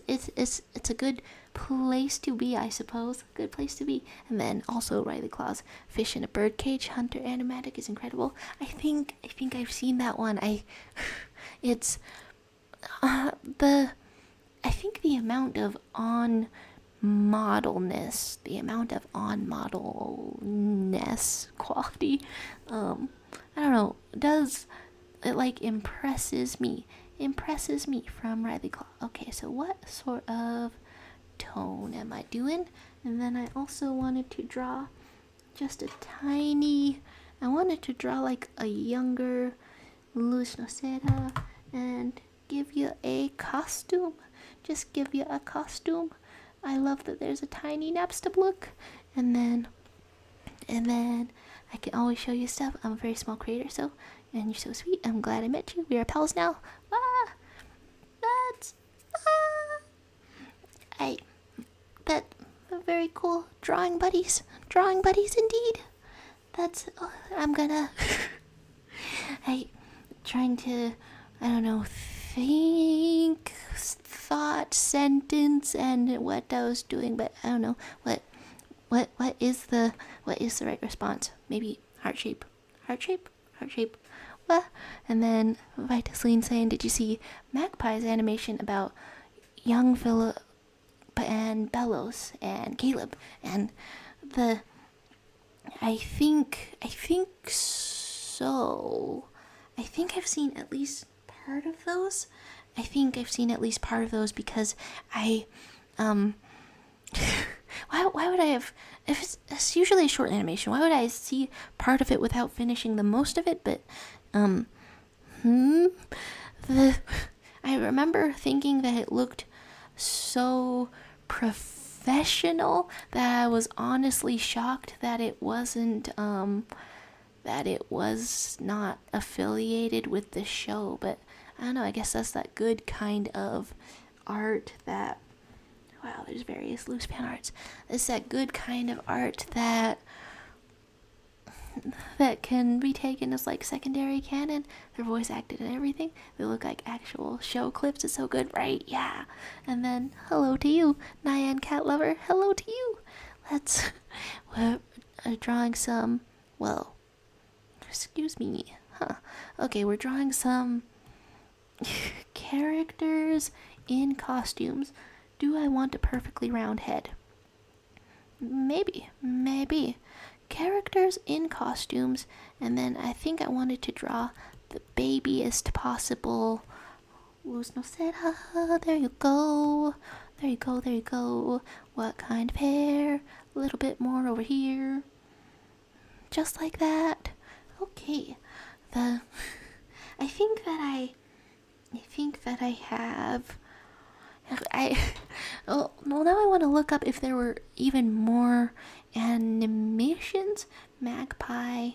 a good place to be, I suppose. Good place to be. And then also Riley Claus, Fish in a Birdcage, Hunter Animatic is incredible. I think I've seen that one. I think the amount of on modelness quality, I don't know, does it like impresses me from Riley Claw. Okay, so what sort of tone am I doing? And then I also wanted to draw like a younger Luz Nocera and give you a costume. Just give you a costume. I love that there's a tiny Napstab look. And then I can always show you stuff. I'm a very small creator, and you're so sweet. I'm glad I met you. We are pals now. That's very cool. Drawing buddies indeed. I'm gonna trying to, I don't know, think, thought, sentence, and what I was doing, but I don't know what is the right response. Maybe heart shape. What? And then Vitaceline saying, did you see Magpie's animation about young Philip and Bellows and Caleb? And I think so. I think I've seen at least part of those. Because I why would I have, if it's usually a short animation, why would I see part of it without finishing the most of it? But I remember thinking that it looked so professional that I was honestly shocked that it wasn't that it was not affiliated with the show. But I don't know, I guess that's that good kind of art that, wow, there's various loose pan arts. It's that good kind of art that can be taken as like secondary canon. They're voice acted and everything. They look like actual show clips. It's so good, right? Yeah. And then hello to you, Nyan Cat Lover. Hello to you. We're drawing some, well, excuse me. Okay, we're drawing some characters in costumes. Do I want a perfectly round head? Maybe. characters in costumes, and then I think I wanted to draw the babyest possible. Luz no será. There you go. There you go. There you go. What kind of hair? A little bit more over here. Just like that. Okay. I think that I have. Well, now I want to look up if there were even more animations. Magpie,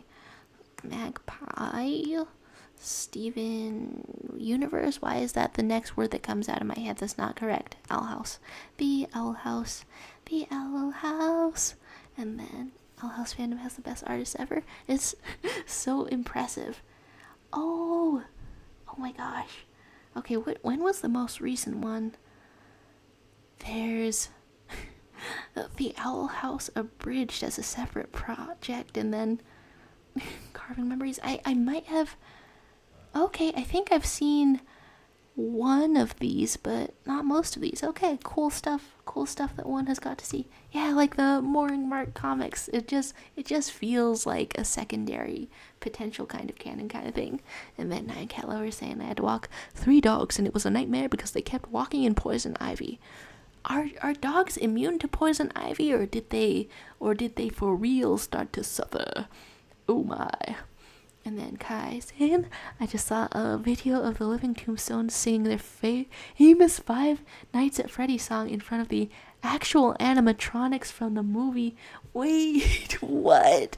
Steven Universe. Why is that the next word that comes out of my head that's not correct? Owl House. The Owl House. The Owl House. And then Owl House fandom has the best artist ever. It's so impressive. Oh my gosh. Okay, when was the most recent one? There's the Owl House Abridged as a separate project, and then Carving Memories. I might have. Okay, I think I've seen one of these, but not most of these. Okay, cool stuff that one has got to see. Yeah, like the Mooring Mark comics. It just feels like a secondary potential kind of canon kind of thing. And then Nine Cat Lover saying I had to walk 3 dogs and it was a nightmare because they kept walking in poison ivy. Are dogs immune to poison ivy, or did they for real start to suffer? Oh my. And then Kai saying, I just saw a video of the Living Tombstones singing their famous Five Nights at Freddy's song in front of the actual animatronics from the movie. Wait, what?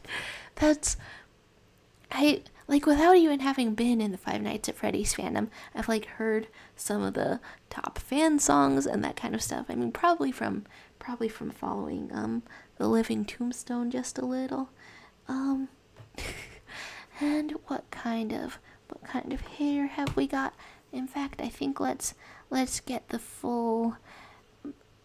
Without even having been in the Five Nights at Freddy's fandom, I've heard some of the top fan songs and that kind of stuff. I mean, probably from following the Living Tombstone just a little. And what kind of hair have we got? In fact, I think let's get the full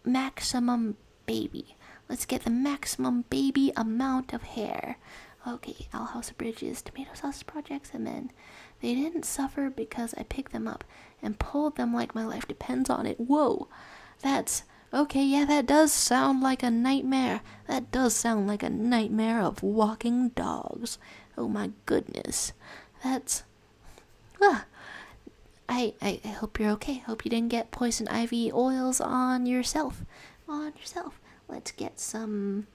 maximum baby. Let's get the maximum baby amount of hair. Okay, Owl House Bridges, Tomato Sauce Projects, and then they didn't suffer because I picked them up and pulled them like my life depends on it. Whoa, that's okay. Yeah, that does sound like a nightmare. That does sound like a nightmare of walking dogs. Oh my goodness. That's I hope you're okay. Hope you didn't get poison ivy oils on yourself. Let's get some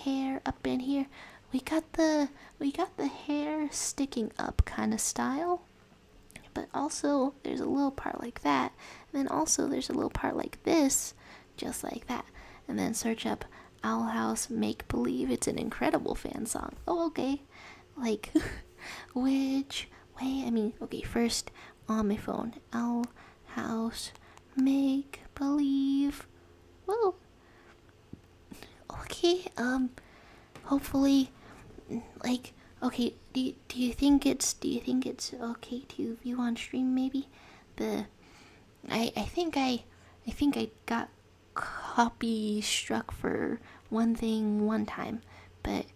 hair up in here. We got the hair sticking up kind of style. But also there's a little part like that. And then also there's a little part like this, just like that. And then search up Owl House Make Believe. It's an incredible fan song. Oh, okay. Which way? I mean, okay, first on my phone. Owl House Make Believe. Whoa. Okay, hopefully, okay, do you think it's okay to view on stream maybe? I think I got copy struck for one thing one time, but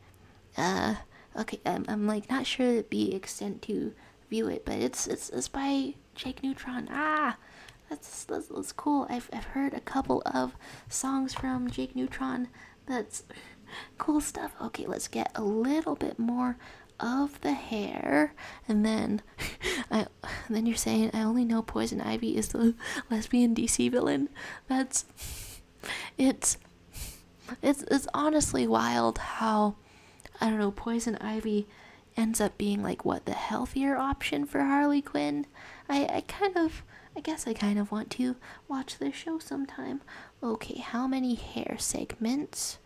okay, I'm not sure the extent to view it, but it's by Jake Neutron. That's cool. I've heard a couple of songs from Jake Neutron. That's cool stuff. Okay, let's get a little bit more of the hair, and then then you're saying I only know Poison Ivy is the lesbian DC villain. It's honestly wild how, I don't know, Poison Ivy ends up being the healthier option for Harley Quinn. I guess I kind of want to watch this show sometime. Okay, how many hair segments?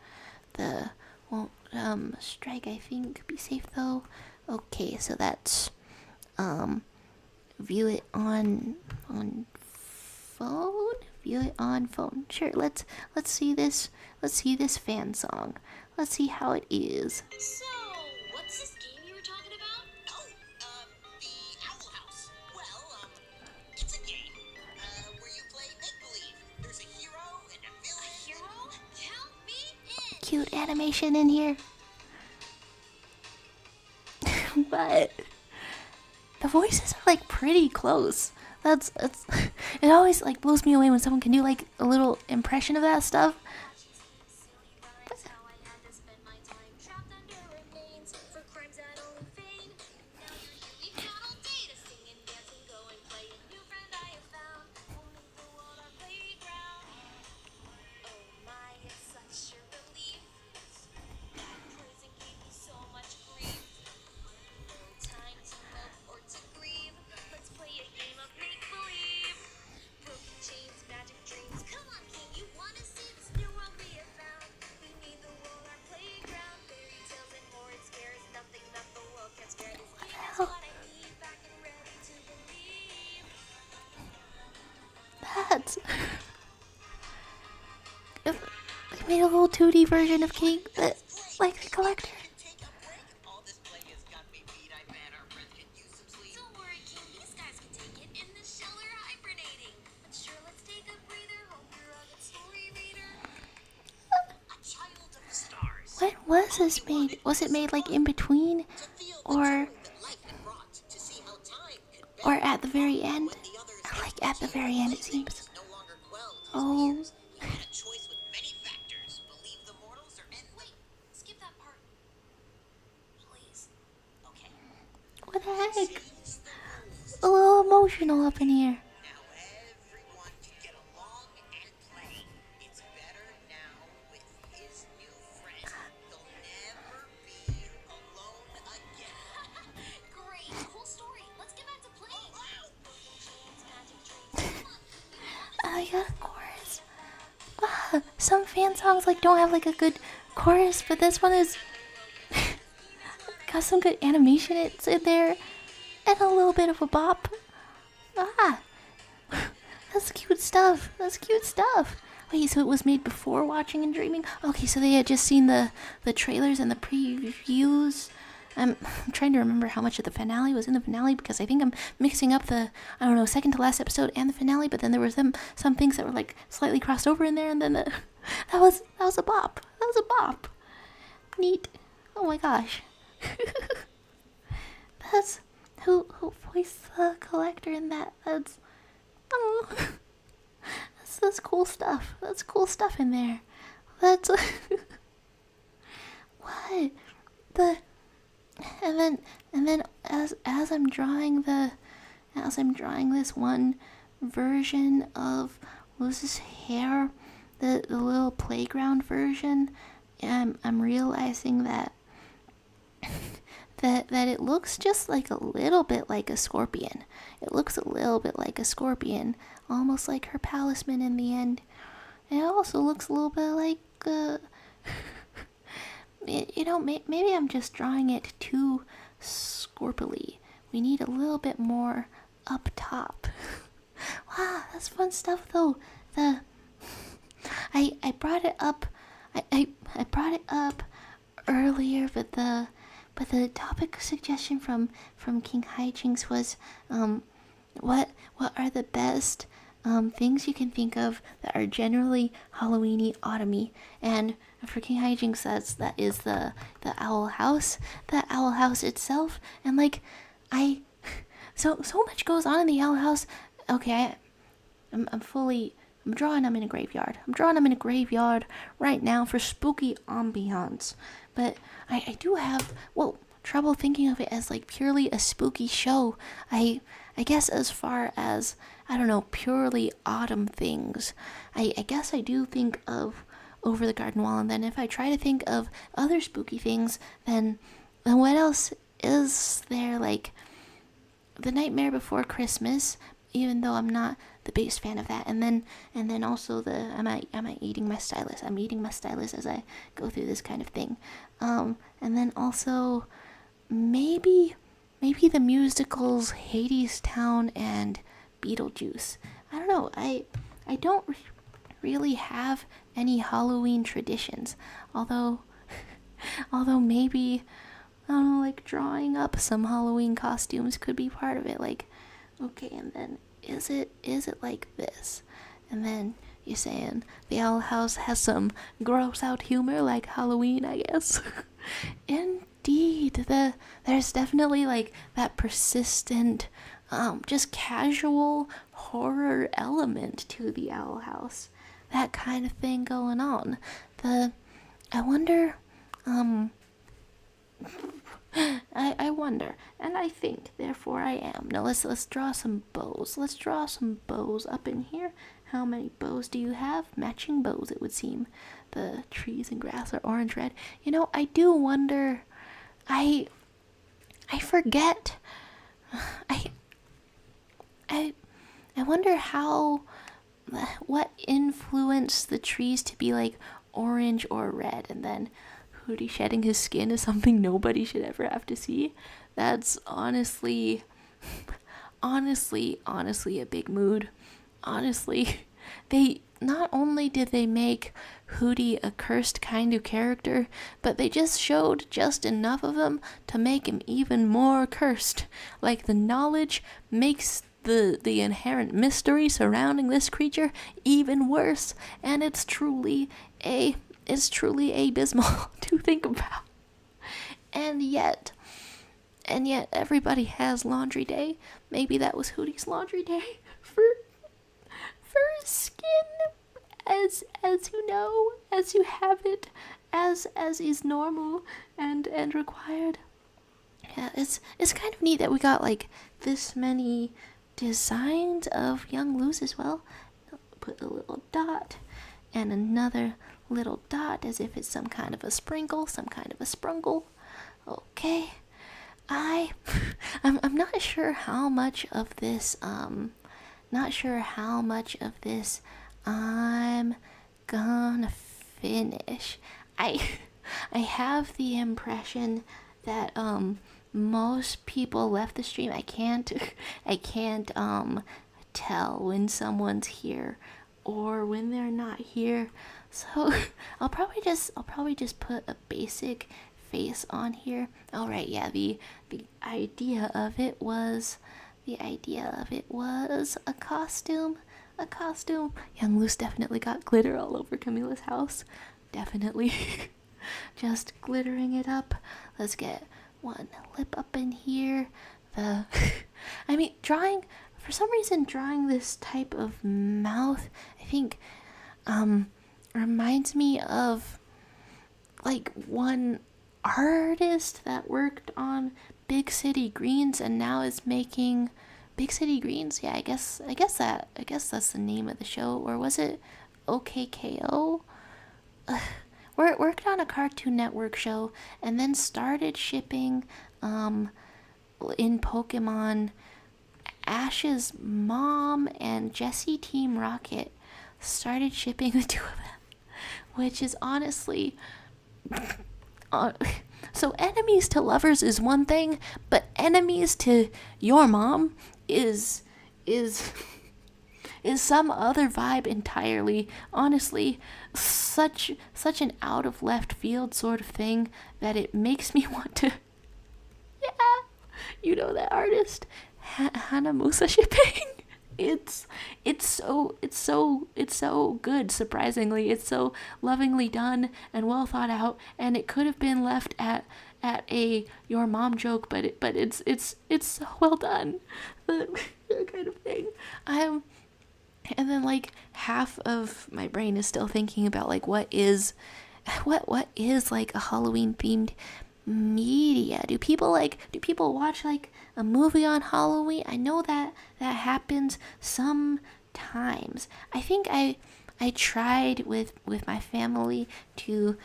Strike, I think. Be safe though. Okay, so that's view it on phone. View it on phone. Sure. Let's see this. Let's see this fan song. Let's see how it is. So, what's this game you were talking about? Oh, the Owl House. Well, it's a game where you play make-believe. There's a hero and a villain. A hero? Count me in. Cute animation in here. But the voices are pretty close. That's it always blows me away when someone can do a little impression of that stuff. Silly, but I had to spend my That's they made a little 2D version of King, like the collector. Take a break. All this playing has got me beat. I bet our friends could use some sleep. Don't worry, King. These guys can take it. In the shell are hibernating. But sure, let's take a breather. Hope you're a good story reader. A child of the stars. When was this made? Was it made like in between, To feel the or joy that life had brought. To see how time could bend or at the very end? when the others Like at the very end, it seems. no longer quelled his Oh. fears. He had a choice with many factors. Believe the mortals or end. Wait, skip that part. Please. Okay. What the heck? Change the rules. A little emotional up in here. Now everyone can get along and play. It's better now with his new friend. He'll never be alone again. Great, cool story. Let's get back to playing. It's magic tricks. Come on. I got a chorus. Some fan songs like don't have like a good chorus, but this one is got some good animation it's in there and a little bit of a bop. That's cute stuff. That's cute stuff. Wait, so it was made before watching and dreaming? Okay, so they had just seen the trailers and the previews. I'm trying to remember how much of the finale was in the finale because I think I'm mixing up the, I don't know, second to last episode and the finale, but then there were some things that were like slightly crossed over in there, and then that was a bop. That was a bop. Neat. Oh my gosh. That's who voiced the collector in that. That's that's cool stuff. That's cool stuff in there. That's what the. And then as I'm drawing this one version of Luz's hair, the little playground version, I'm realizing that it looks just like a little bit like a scorpion. It looks a little bit like a scorpion, almost like her talisman in the end. It also looks a little bit like maybe I'm just drawing it too scorpily. We need a little bit more up top. Wow, that's fun stuff though. I brought it up. I brought it up earlier, but the topic suggestion from King Hijinks was what are the best things you can think of that are generally Halloweeny, autumny, and for King Hijinks that is the owl house, itself, and like so much goes on in the owl house. Okay, I'm drawing them in a graveyard. I'm drawing them in a graveyard right now for spooky ambiance, but I do have trouble thinking of it as like purely a spooky show. I guess as far as, I don't know, purely autumn things, I guess I do think of Over the Garden Wall, and then if I try to think of other spooky things, then what else is there? Like The Nightmare Before Christmas, even though I'm not the biggest fan of that, and then also am I eating my stylus? I'm eating my stylus as I go through this kind of thing, and then also maybe the musicals Hadestown and Beetlejuice. I don't know. I don't really have any Halloween traditions, although maybe, I don't know, like drawing up some Halloween costumes could be part of it. Like, okay, and then is it like this? And then you're saying the Owl House has some gross out humor like Halloween, I guess. Indeed, there's definitely like that persistent, just casual horror element to the Owl House. That kind of thing going on. I wonder, I wonder, and I think, therefore I am. Now let's draw some bows. Let's draw some bows up in here. How many bows do you have? Matching bows, it would seem. The trees and grass are orange red. You know, I do wonder, I forget, I wonder what influenced the trees to be like orange or red, and then Hootie shedding his skin is something nobody should ever have to see. That's honestly a big mood. Honestly, they not only did they make Hootie a cursed kind of character, but they just showed just enough of him to make him even more cursed. Like, the knowledge makes the inherent mystery surrounding this creature even worse, and it's truly abysmal to think about. And yet everybody has laundry day. Maybe that was Hootie's laundry day for his skin, as you know, as you have it, as is normal and required. Yeah, it's kind of neat that we got like this many designs of young Luz as well. Put a little dot and another little dot as if it's some kind of a sprinkle, some kind of a sprungle. Okay. I'm not sure how much of this I'm gonna finish. I have the impression that most people left the stream. I can't tell when someone's here or when they're not here. So I'll probably just put a basic face on here. All right, yeah, the idea of it was a costume. Young Luce definitely got glitter all over Camila's house. Definitely. Just glittering it up. Let's get one lip up in here. Drawing this type of mouth, I think, reminds me of like one artist that worked on Big City Greens and now is making Big City Greens. Yeah, I guess that's the name of the show. Or was it OKKO? Worked on a Cartoon Network show and then started shipping in Pokemon. Ash's mom and Jessie Team Rocket started shipping the two of them, which is honestly so enemies to lovers is one thing, but enemies to your mom is some other vibe entirely. Honestly, such an out of left field sort of thing that it makes me want to, yeah, you know that artist, Hanamusa shipping. It's so good. Surprisingly, it's so lovingly done and well thought out, and it could have been left at a your mom joke, but it's so well done. That kind of thing. And then like half of my brain is still thinking about like what is like a Halloween themed media. Do people watch like a movie on Halloween? I know that happens sometimes. I think I tried with my family to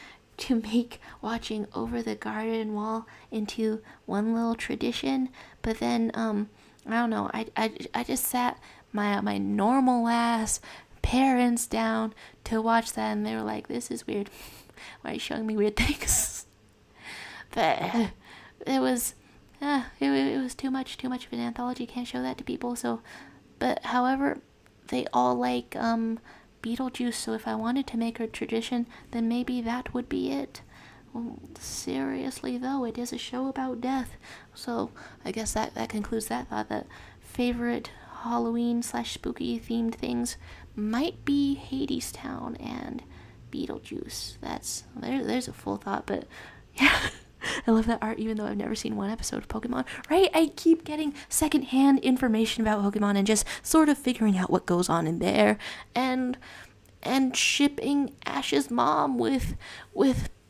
make watching Over the Garden Wall into one little tradition, but then I don't know, I just sat my normal ass parents down to watch that, and they were like, this is weird. Why are you showing me weird things? But it was too much of an anthology. Can't show that to people. So, but however, they all like Beetlejuice. So if I wanted to make a tradition, then maybe that would be it. Well, seriously though, it is a show about death. So I guess that concludes that thought. That favorite Halloween/spooky themed things might be Hadestown and Beetlejuice. There's a full thought, but yeah. I love that art, even though I've never seen one episode of Pokemon. Right? I keep getting secondhand information about Pokemon and just sort of figuring out what goes on in there, and shipping Ash's mom with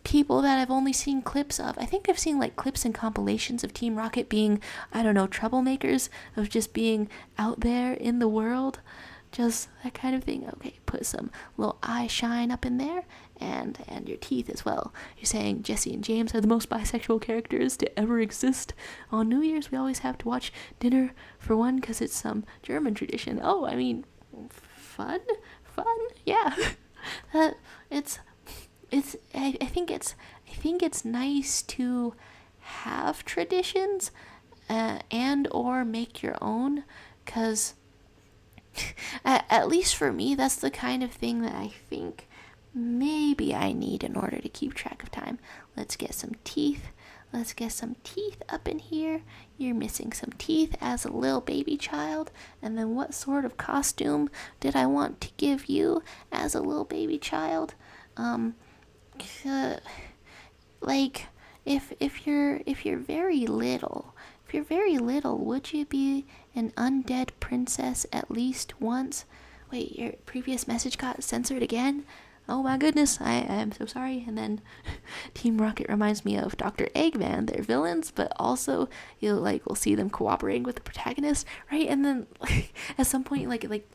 people that I've only seen clips of. I think I've seen like clips and compilations of Team Rocket being, I don't know, troublemakers, of just being out there in the world. Just that kind of thing. Okay, put some little eye shine up in there, and your teeth as well. You're saying Jesse and James are the most bisexual characters to ever exist. On New Year's, we always have to watch Dinner for One because it's some German tradition. Oh, I mean, fun, yeah. I think it's nice to have traditions, and or make your own, because at least for me, that's the kind of thing that I think maybe I need in order to keep track of time. Let's get some teeth. Let's get some teeth up in here. You're missing some teeth as a little baby child. And then what sort of costume did I want to give you as a little baby child? Like, if you're very little, would you be an undead princess at least once? Wait, your previous message got censored again? Oh my goodness, I am so sorry. And then Team Rocket reminds me of Dr. Eggman. They're villains, but also we'll see them cooperating with the protagonist, right? And then at some point, like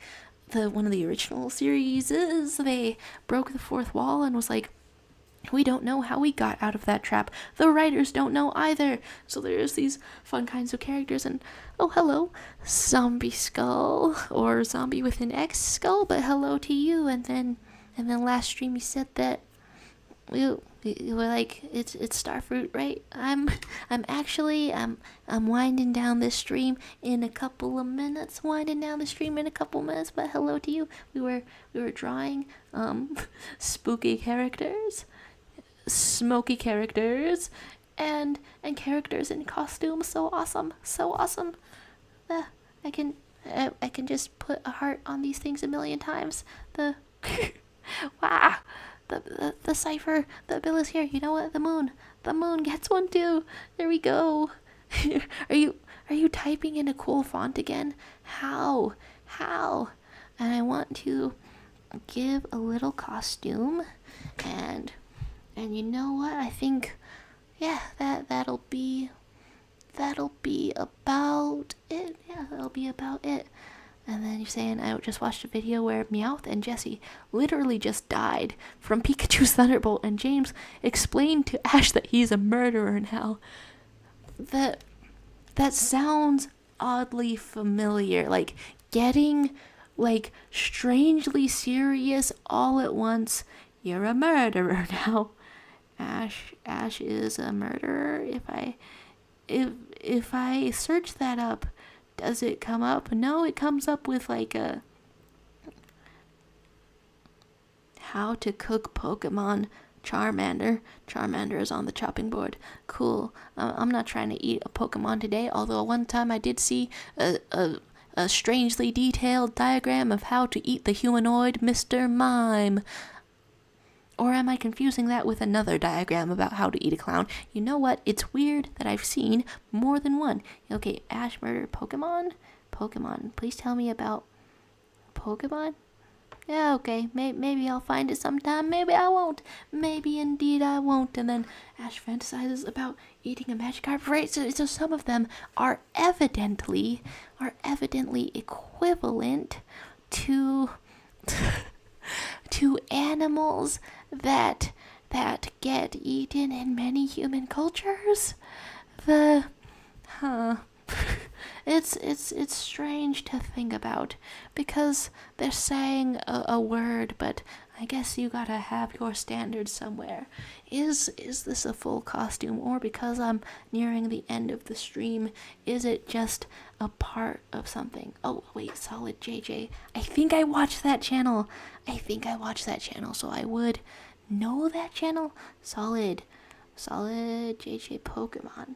the one of the original series is they broke the fourth wall and was like, we don't know how we got out of that trap. The writers don't know either. So there's these fun kinds of characters, and oh, hello, Zombie Skull, or Zombie with an X Skull, but hello to you. And then last stream you said that you were like, it's Starfruit, right? I'm winding down this stream in a couple of minutes. But hello to you. We were drawing spooky characters, smoky characters, and characters in costumes. So awesome. I can just put a heart on these things a million times. Wow, the cipher, the bill is here. You know what? The moon gets one too. There we go. Are you typing in a cool font again? How? And I want to give a little costume, and you know what? I think, yeah, that'll be about it. Yeah, that'll be about it. And then you're saying, I just watched a video where Meowth and Jessie literally just died from Pikachu's Thunderbolt, and James explained to Ash that he's a murderer now. That sounds oddly familiar. Like, getting, like, strangely serious all at once. You're a murderer now. Ash is a murderer. If I search that up, does it come up? No, it comes up with like a how to cook Pokemon Charmander. Charmander is on the chopping board. Cool. I'm not trying to eat a Pokemon today, although one time I did see a strangely detailed diagram of how to eat the humanoid Mr. Mime. Or am I confusing that with another diagram about how to eat a clown? You know what? It's weird that I've seen more than one. Okay, Ash murder Pokemon? Pokemon. Please tell me about Pokemon? Yeah, okay. Maybe I'll find it sometime. Maybe I won't. Maybe indeed I won't. And then Ash fantasizes about eating a Magikarp. Right? So some of them are evidently equivalent to animals that get eaten in many human cultures. It's strange to think about, because they're saying a word, but I guess you gotta have your standards somewhere. Is this a full costume, or because I'm nearing the end of the stream, is it just a part of something? Oh wait, Solid JJ. I think I watched that channel, so I would know that channel. Solid JJ Pokemon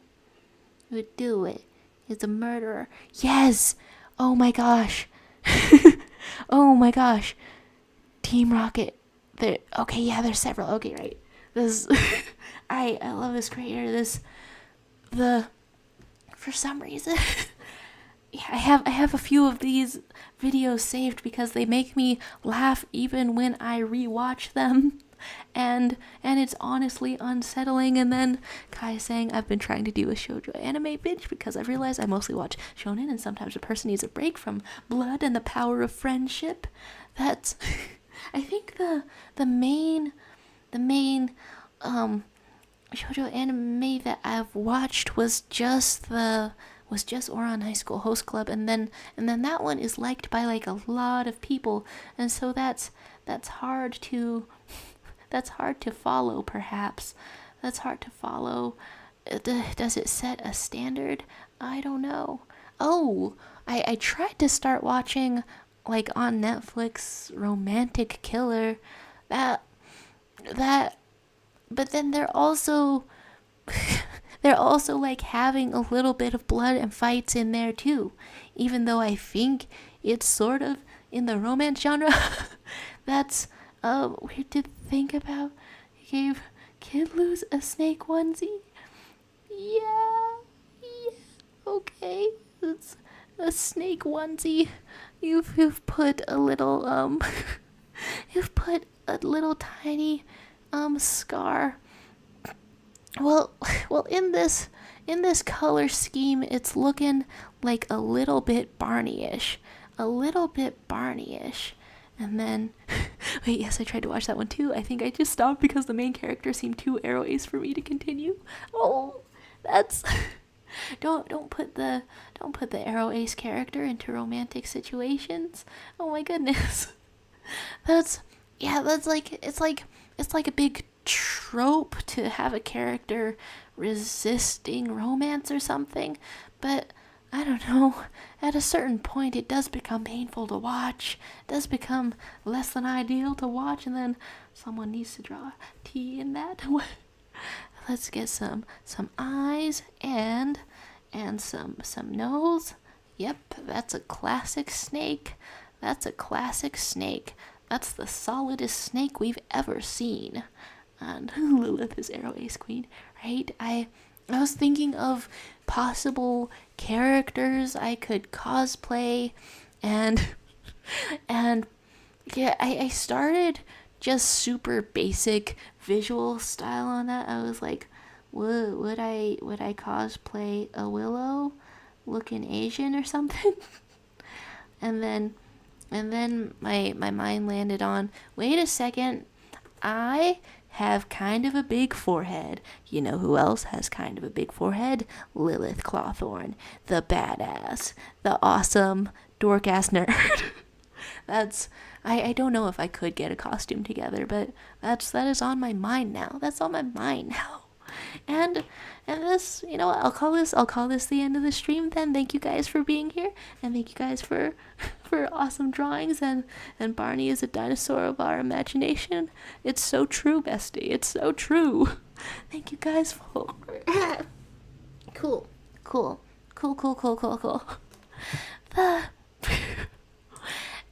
would do it. Is a murderer. Yes! Oh my gosh. Oh my gosh. Team Rocket. Okay, yeah, there's several. Okay, right. This I love this creator. For some reason yeah, I have a few of these videos saved because they make me laugh even when I rewatch them. And it's honestly unsettling. And then Kai saying, I've been trying to do a shoujo anime binge because I've realized I mostly watch shonen, and sometimes a person needs a break from blood and the power of friendship. That's I think the main shoujo anime that I've watched was just Ouran High School Host Club, and then that one is liked by like a lot of people, and so that's hard to follow, perhaps. That's hard to follow. Does it set a standard? I don't know. Oh, I tried to start watching like on Netflix romantic killer that that but then they're also they're also like having a little bit of blood and fights in there too, even though I think it's sort of in the romance genre. That's weird to think about. He gave Kid Lose a snake onesie. Yeah, okay, it's a snake onesie. You've put a little you've put a little tiny scar. Well, in this color scheme, it's looking like a little bit Barney-ish, And then, wait, yes, I tried to watch that one too. I think I just stopped because the main character seemed too arrow ace for me to continue. Oh, that's don't put the arrow ace character into romantic situations. Oh my goodness. That's like it's like a big trope to have a character resisting romance or something, but I don't know, at a certain point it does become painful to watch, it does become less than ideal to watch, and then someone needs to draw a T in that. Let's get some eyes and some nose. Yep, that's a classic snake. That's the solidest snake we've ever seen. And Lilith is Arrow Ace Queen, right? I was thinking of possible characters I could cosplay, and yeah, I started just super basic visual style on that. I was like, would I cosplay a Willow looking Asian or something? and then my mind landed on, wait a second, I have kind of a big forehead. You know who else has kind of a big forehead? Lilith Clawthorne, the badass, the awesome dork-ass nerd. I don't know if I could get a costume together, but that is on my mind now. That's on my mind now. And this, you know what, I'll call this the end of the stream then. Thank you guys for being here, and thank you guys for awesome drawings, and Barney is a dinosaur of our imagination. It's so true, bestie. It's so true. Thank you guys for cool.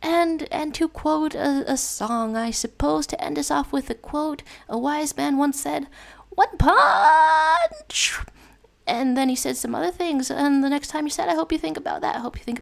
And to quote a song, I suppose, to end us off with a quote, a wise man once said, "One punch!" And then he said some other things, and the next time he said, I hope you think about that. I hope you think